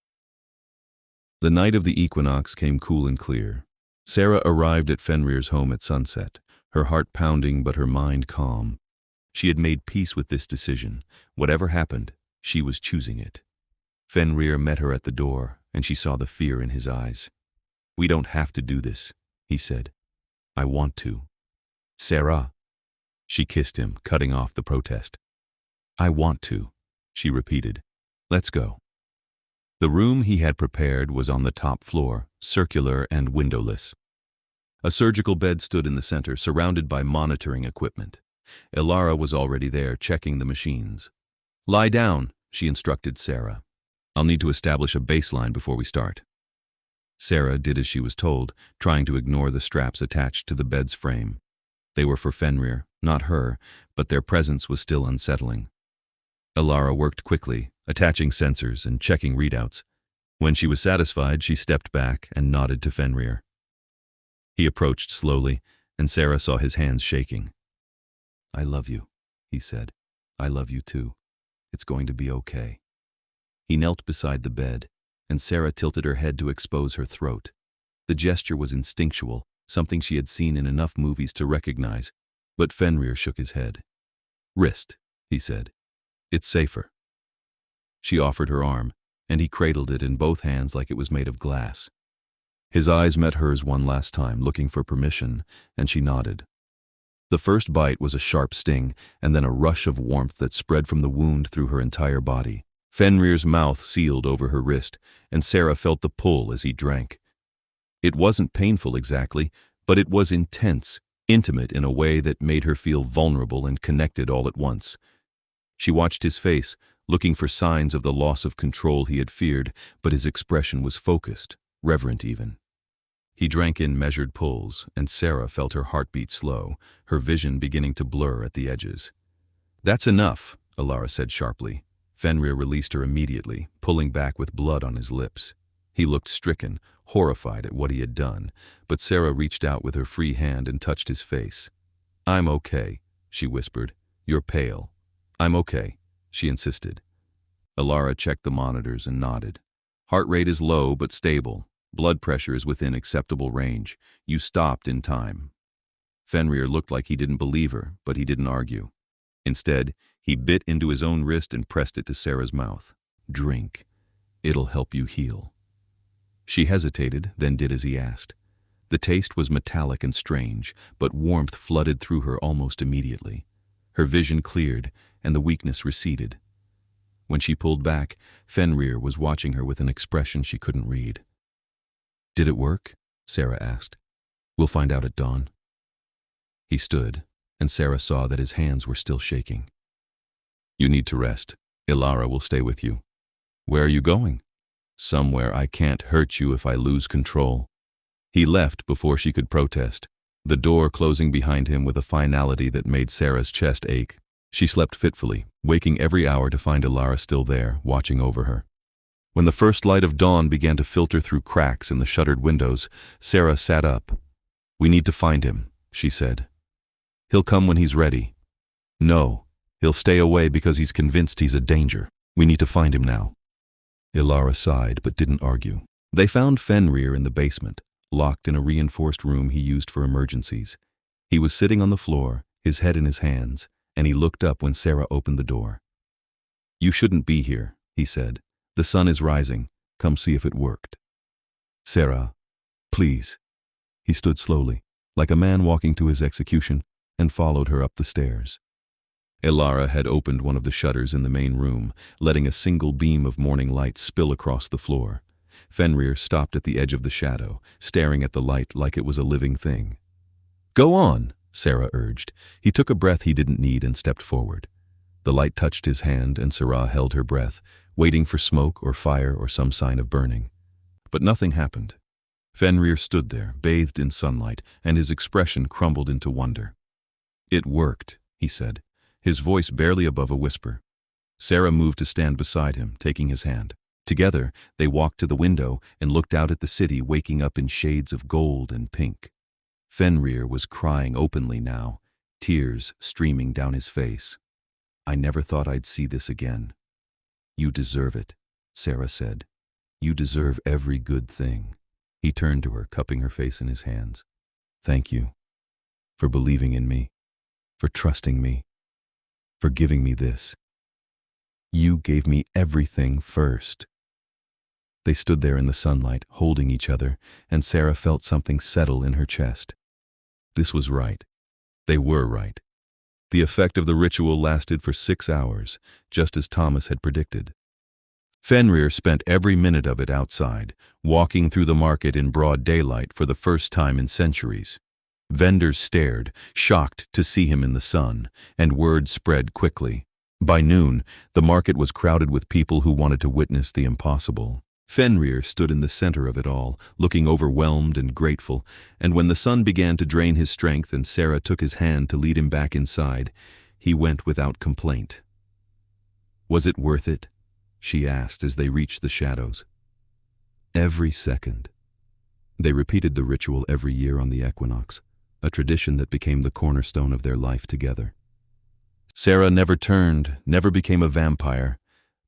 The night of the equinox came cool and clear. Sera arrived at Fenrir's home at sunset, her heart pounding but her mind calm. She had made peace with this decision. Whatever happened, she was choosing it. Fenrir met her at the door, and she saw the fear in his eyes. "We don't have to do this," he said. "I want to." "Sera." She kissed him, cutting off the protest. "I want to," she repeated. "Let's go." The room he had prepared was on the top floor, circular and windowless. A surgical bed stood in the center, surrounded by monitoring equipment. Alara was already there, checking the machines. "Lie down," she instructed Sera. "I'll need to establish a baseline before we start." Sera did as she was told, trying to ignore the straps attached to the bed's frame. They were for Fenrir, not her, but their presence was still unsettling. Alara worked quickly, attaching sensors and checking readouts. When she was satisfied, she stepped back and nodded to Fenrir. He approached slowly, and Sera saw his hands shaking. "I love you," he said. "I love you too. It's going to be okay." He knelt beside the bed, and Sera tilted her head to expose her throat. The gesture was instinctual, something she had seen in enough movies to recognize, but Fenrir shook his head. "Wrist," he said. "It's safer." She offered her arm, and he cradled it in both hands like it was made of glass. His eyes met hers one last time, looking for permission, and she nodded. The first bite was a sharp sting, and then a rush of warmth that spread from the wound through her entire body. Fenrir's mouth sealed over her wrist, and Sera felt the pull as he drank. It wasn't painful exactly, but it was intense, intimate in a way that made her feel vulnerable and connected all at once. She watched his face, looking for signs of the loss of control he had feared, but his expression was focused, reverent even. He drank in measured pulls, and Sera felt her heartbeat slow, her vision beginning to blur at the edges. "That's enough," Alara said sharply. Fenrir released her immediately, pulling back with blood on his lips. He looked stricken, horrified at what he had done, but Sera reached out with her free hand and touched his face. "I'm okay," she whispered. "You're pale." "I'm okay," she insisted. Alara checked the monitors and nodded. "Heart rate is low but stable. Blood pressure is within acceptable range. You stopped in time." Fenrir looked like he didn't believe her, but he didn't argue. Instead, he bit into his own wrist and pressed it to Sera's mouth. "Drink. It'll help you heal." She hesitated, then did as he asked. The taste was metallic and strange, but warmth flooded through her almost immediately. Her vision cleared, and the weakness receded. When she pulled back, Fenrir was watching her with an expression she couldn't read. Did it work? Sera asked. We'll find out at dawn. He stood, and Sera saw that his hands were still shaking. You need to rest. Ilara will stay with you. Where are you going? Somewhere I can't hurt you if I lose control. He left before she could protest, the door closing behind him with a finality that made Sera's chest ache. She slept fitfully, waking every hour to find Ilara still there, watching over her. When the first light of dawn began to filter through cracks in the shuttered windows, Sera sat up. We need to find him, she said. He'll come when he's ready. No, he'll stay away because he's convinced he's a danger. We need to find him now. Ilara sighed but didn't argue. They found Fenrir in the basement, locked in a reinforced room he used for emergencies. He was sitting on the floor, his head in his hands, and he looked up when Sera opened the door. You shouldn't be here, he said. The sun is rising. Come see if it worked. Sera, please. He stood slowly, like a man walking to his execution, and followed her up the stairs. Ilara had opened one of the shutters in the main room, letting a single beam of morning light spill across the floor. Fenrir stopped at the edge of the shadow, staring at the light like it was a living thing. Go on, Sera urged. He took a breath he didn't need and stepped forward. The light touched his hand and Sera held her breath, waiting for smoke or fire or some sign of burning. But nothing happened. Fenrir stood there, bathed in sunlight, and his expression crumbled into wonder. It worked, he said, his voice barely above a whisper. Sera moved to stand beside him, taking his hand. Together, they walked to the window and looked out at the city waking up in shades of gold and pink. Fenrir was crying openly now, tears streaming down his face. I never thought I'd see this again. You deserve it, Sera said. You deserve every good thing. He turned to her, cupping her face in his hands. Thank you for believing in me, for trusting me, for giving me this. You gave me everything first. They stood there in the sunlight, holding each other, and Sera felt something settle in her chest. This was right. They were right. The effect of the ritual lasted for 6 hours, just as Thomas had predicted. Fenrir spent every minute of it outside, walking through the market in broad daylight for the first time in centuries. Vendors stared, shocked to see him in the sun, and word spread quickly. By noon, the market was crowded with people who wanted to witness the impossible. Fenrir stood in the center of it all, looking overwhelmed and grateful, and when the sun began to drain his strength and Sera took his hand to lead him back inside, he went without complaint. Was it worth it? She asked as they reached the shadows. Every second. They repeated the ritual every year on the equinox, a tradition that became the cornerstone of their life together. Sera never turned, never became a vampire,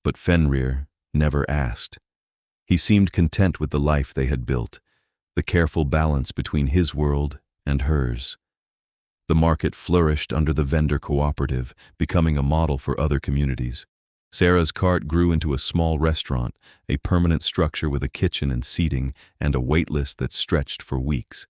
but Fenrir never asked. He seemed content with the life they had built, the careful balance between his world and hers. The market flourished under the vendor cooperative, becoming a model for other communities. Sera's cart grew into a small restaurant, a permanent structure with a kitchen and seating, and a wait list that stretched for weeks.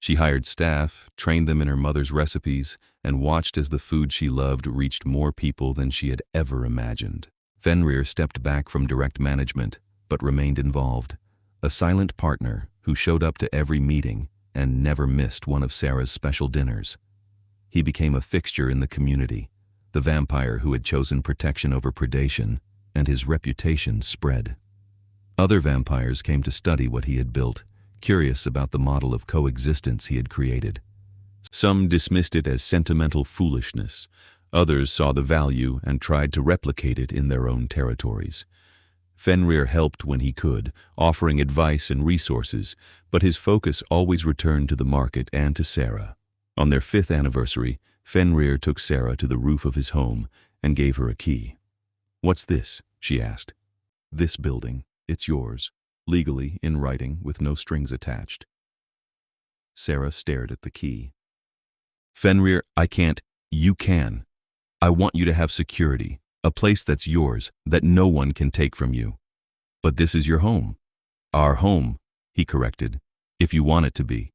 She hired staff, trained them in her mother's recipes, and watched as the food she loved reached more people than she had ever imagined. Fenrir stepped back from direct management, but remained involved, a silent partner who showed up to every meeting and never missed one of Sera's special dinners. He became a fixture in the community, the vampire who had chosen protection over predation, and his reputation spread. Other vampires came to study what he had built, curious about the model of coexistence he had created. Some dismissed it as sentimental foolishness. Others saw the value and tried to replicate it in their own territories. Fenrir helped when he could, offering advice and resources, but his focus always returned to the market and to Sera. On their 5th anniversary, Fenrir took Sera to the roof of his home and gave her a key. "What's this?" she asked. "This building. It's yours. Legally, in writing, with no strings attached." Sera stared at the key. "Fenrir, I can't. You can. I want you to have security, a place that's yours, that no one can take from you. But this is your home." "Our home," he corrected, "if you want it to be."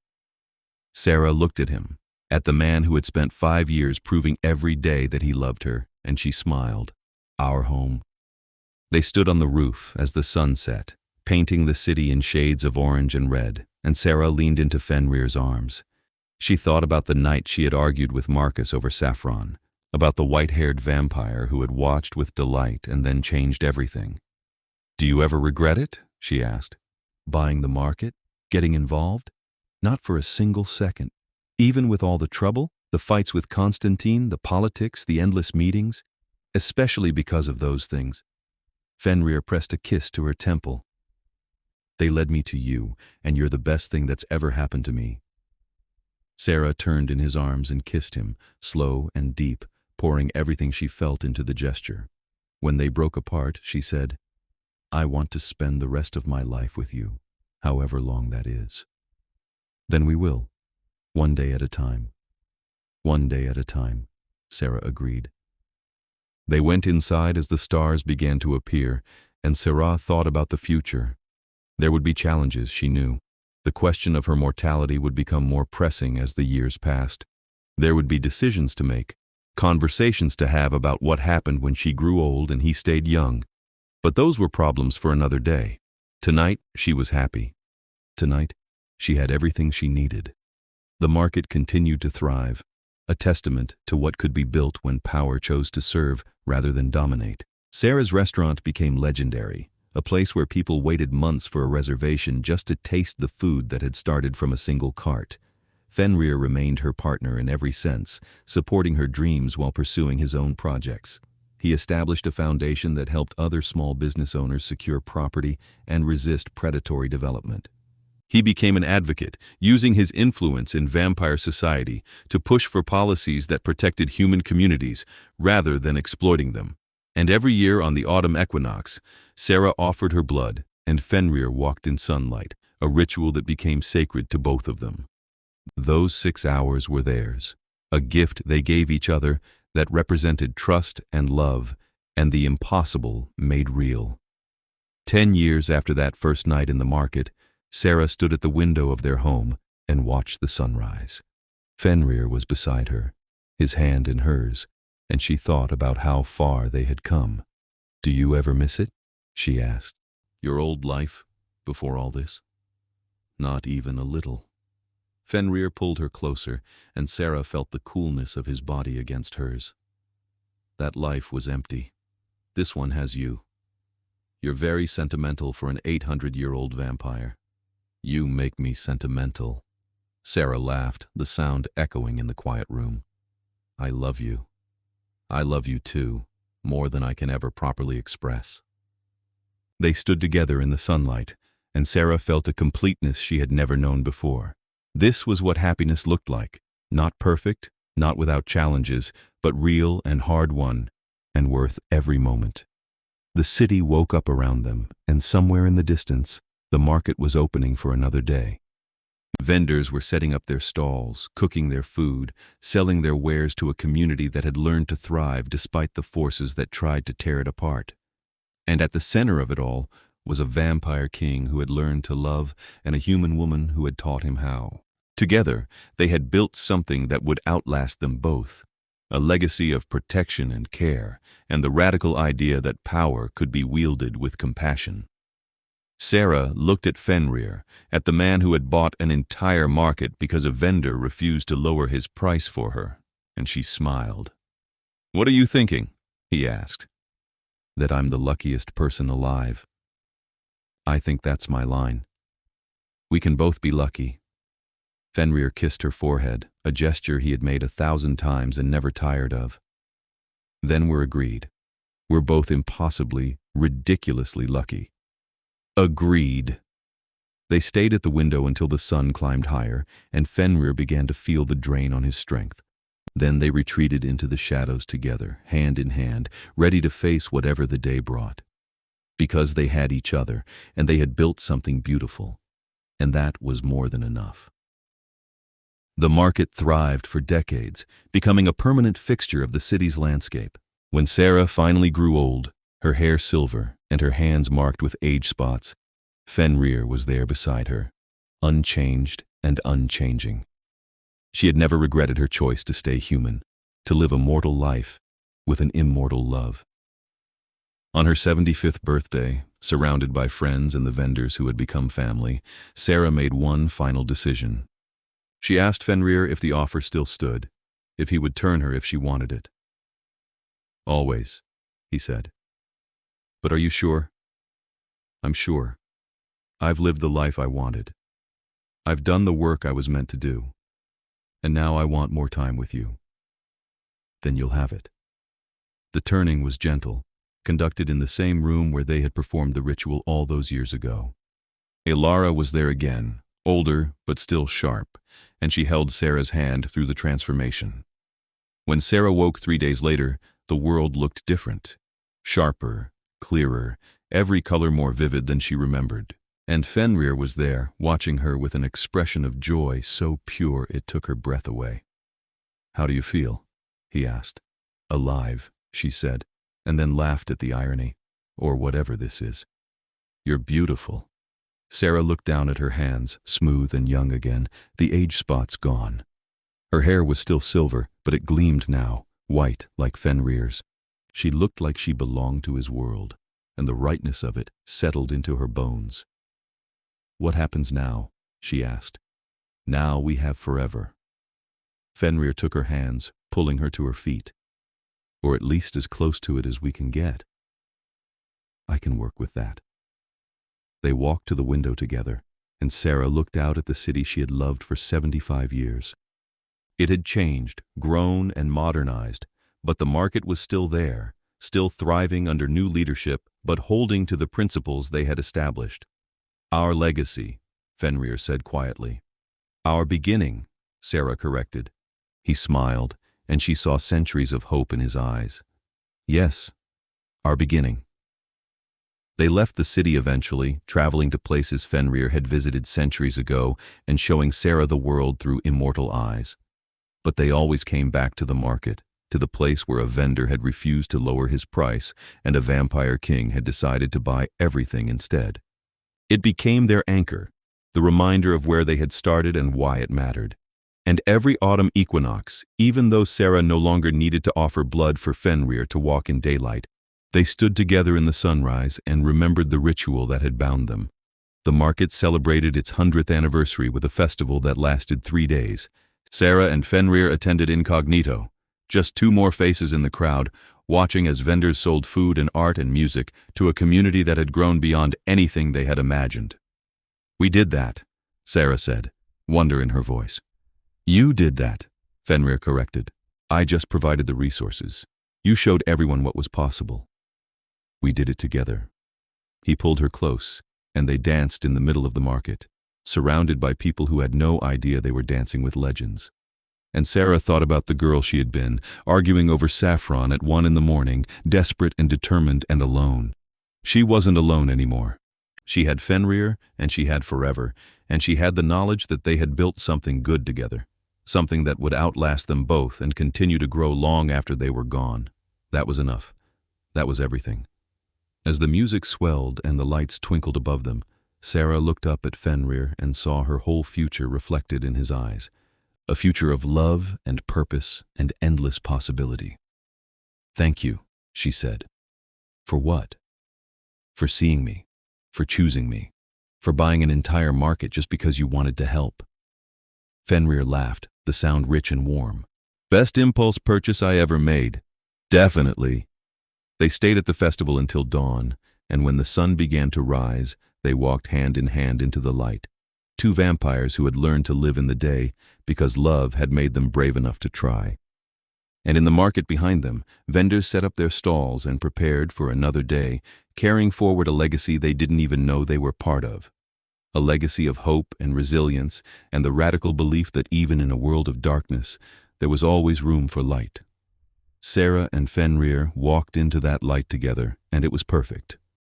Sera looked at him, at the man who had spent 5 years proving every day that he loved her, and she smiled. "Our home." They stood on the roof as the sun set, painting the city in shades of orange and red, and Sera leaned into Fenrir's arms. She thought about the night she had argued with Marcus over saffron, about the white-haired vampire who had watched with delight and then changed everything. "Do you ever regret it?" she asked. "Buying the market? Getting involved? Not for a single second. Even with all the trouble, the fights with Constantine, the politics, the endless meetings, especially because of those things." Fenrir pressed a kiss to her temple. "They led me to you, and you're the best thing that's ever happened to me." Sera turned in his arms and kissed him, slow and deep, pouring everything she felt into the gesture. When they broke apart, she said, "I want to spend the rest of my life with you, however long that is." "Then we will, one day at a time." "One day at a time," Sera agreed. They went inside as the stars began to appear, and Sera thought about the future. There would be challenges, she knew. The question of her mortality would become more pressing as the years passed. There would be decisions to make, conversations to have about what happened when she grew old and he stayed young. But those were problems for another day. Tonight, she was happy. Tonight, she had everything she needed. The market continued to thrive, a testament to what could be built when power chose to serve rather than dominate. Sera's restaurant became legendary, a place where people waited months for a reservation just to taste the food that had started from a single cart. Fenrir remained her partner in every sense, supporting her dreams while pursuing his own projects. He established a foundation that helped other small business owners secure property and resist predatory development. He became an advocate, using his influence in vampire society to push for policies that protected human communities rather than exploiting them. And every year on the autumn equinox, Sera offered her blood, and Fenrir walked in sunlight, a ritual that became sacred to both of them. Those 6 hours were theirs, a gift they gave each other that represented trust and love, and the impossible made real. 10 years after that first night in the market, Sera stood at the window of their home and watched the sunrise. Fenrir was beside her, his hand in hers, and she thought about how far they had come. "Do you ever miss it?" she asked. "Your old life, before all this?" "Not even a little." Fenrir pulled her closer, and Sera felt the coolness of his body against hers. "That life was empty. This one has you. You're very sentimental for an 800-year-old vampire." "You make me sentimental." Sera laughed, the sound echoing in the quiet room. "I love you. I love you too, more than I can ever properly express." They stood together in the sunlight, and Sera felt a completeness she had never known before. This was what happiness looked like, not perfect, not without challenges, but real and hard-won, and worth every moment. The city woke up around them, and somewhere in the distance, the market was opening for another day. Vendors were setting up their stalls, cooking their food, selling their wares to a community that had learned to thrive despite the forces that tried to tear it apart. And at the center of it all was a vampire king who had learned to love and a human woman who had taught him how. Together, they had built something that would outlast them both, a legacy of protection and care, and the radical idea that power could be wielded with compassion. Sera looked at Fenrir, at the man who had bought an entire market because a vendor refused to lower his price for her, and she smiled. "What are you thinking?" he asked. "That I'm the luckiest person alive. I think that's my line. We can both be lucky." Fenrir kissed her forehead, a gesture he had made 1,000 times and never tired of. "Then we're agreed. We're both impossibly, ridiculously lucky." "Agreed." They stayed at the window until the sun climbed higher, and Fenrir began to feel the drain on his strength. Then they retreated into the shadows together, hand in hand, ready to face whatever the day brought. Because they had each other, and they had built something beautiful. And that was more than enough. The market thrived for decades, becoming a permanent fixture of the city's landscape. When Sera finally grew old, her hair silver and her hands marked with age spots, Fenrir was there beside her, unchanged and unchanging. She had never regretted her choice to stay human, to live a mortal life with an immortal love. On her 75th birthday, surrounded by friends and the vendors who had become family, Sera made one final decision. She asked Fenrir if the offer still stood, if he would turn her if she wanted it. "Always," he said. "But are you sure?" "I'm sure. I've lived the life I wanted. I've done the work I was meant to do. And now I want more time with you." "Then you'll have it." The turning was gentle, conducted in the same room where they had performed the ritual all those years ago. Elara was there again, older but still sharp, and she held Sera's hand through the transformation. When Sera woke 3 days later, the world looked different. Sharper, clearer, every color more vivid than she remembered. And Fenrir was there, watching her with an expression of joy so pure it took her breath away. "How do you feel?" he asked. "Alive," she said, and then laughed at the irony, or whatever this is. "You're beautiful." Sera looked down at her hands, smooth and young again, the age spots gone. Her hair was still silver, but it gleamed now, white like Fenrir's. She looked like she belonged to his world, and the rightness of it settled into her bones. "What happens now?" she asked. "Now we have forever." Fenrir took her hands, pulling her to her feet. "Or at least as close to it as we can get." "I can work with that." They walked to the window together, and Sera looked out at the city she had loved for 75 years. It had changed, grown, and modernized, but the market was still there, still thriving under new leadership, but holding to the principles they had established. "Our legacy," Fenrir said quietly. "Our beginning," Sera corrected. He smiled, and she saw centuries of hope in his eyes. "Yes, our beginning." They left the city eventually, traveling to places Fenrir had visited centuries ago and showing Sera the world through immortal eyes. But they always came back to the market, to the place where a vendor had refused to lower his price and a vampire king had decided to buy everything instead. It became their anchor, the reminder of where they had started and why it mattered. And every autumn equinox, even though Sera no longer needed to offer blood for Fenrir to walk in daylight, they stood together in the sunrise and remembered the ritual that had bound them. The market celebrated its 100th anniversary with a festival that lasted 3 days. Sera and Fenrir attended incognito, just 2 more faces in the crowd, watching as vendors sold food and art and music to a community that had grown beyond anything they had imagined. "We did that," Sera said, wonder in her voice. "You did that," Fenrir corrected. "I just provided the resources. You showed everyone what was possible." "We did it together." He pulled her close, and they danced in the middle of the market, surrounded by people who had no idea they were dancing with legends. And Sera thought about the girl she had been, arguing over saffron at 1 in the morning, desperate and determined and alone. She wasn't alone anymore. She had Fenrir, and she had forever, and she had the knowledge that they had built something good together, something that would outlast them both and continue to grow long after they were gone. That was enough. That was everything. As the music swelled and the lights twinkled above them, Sera looked up at Fenrir and saw her whole future reflected in his eyes, a future of love and purpose and endless possibility. "Thank you," she said. "For what?" "For seeing me, for choosing me, for buying an entire market just because you wanted to help." Fenrir laughed, the sound rich and warm. "Best impulse purchase I ever made. Definitely." They stayed at the festival until dawn, and when the sun began to rise, they walked hand in hand into the light. 2 vampires who had learned to live in the day because love had made them brave enough to try. And in the market behind them, vendors set up their stalls and prepared for another day, carrying forward a legacy they didn't even know they were part of. A legacy of hope and resilience and the radical belief that even in a world of darkness, there was always room for light. Sera and Fenrir walked into that light together, and it was perfect.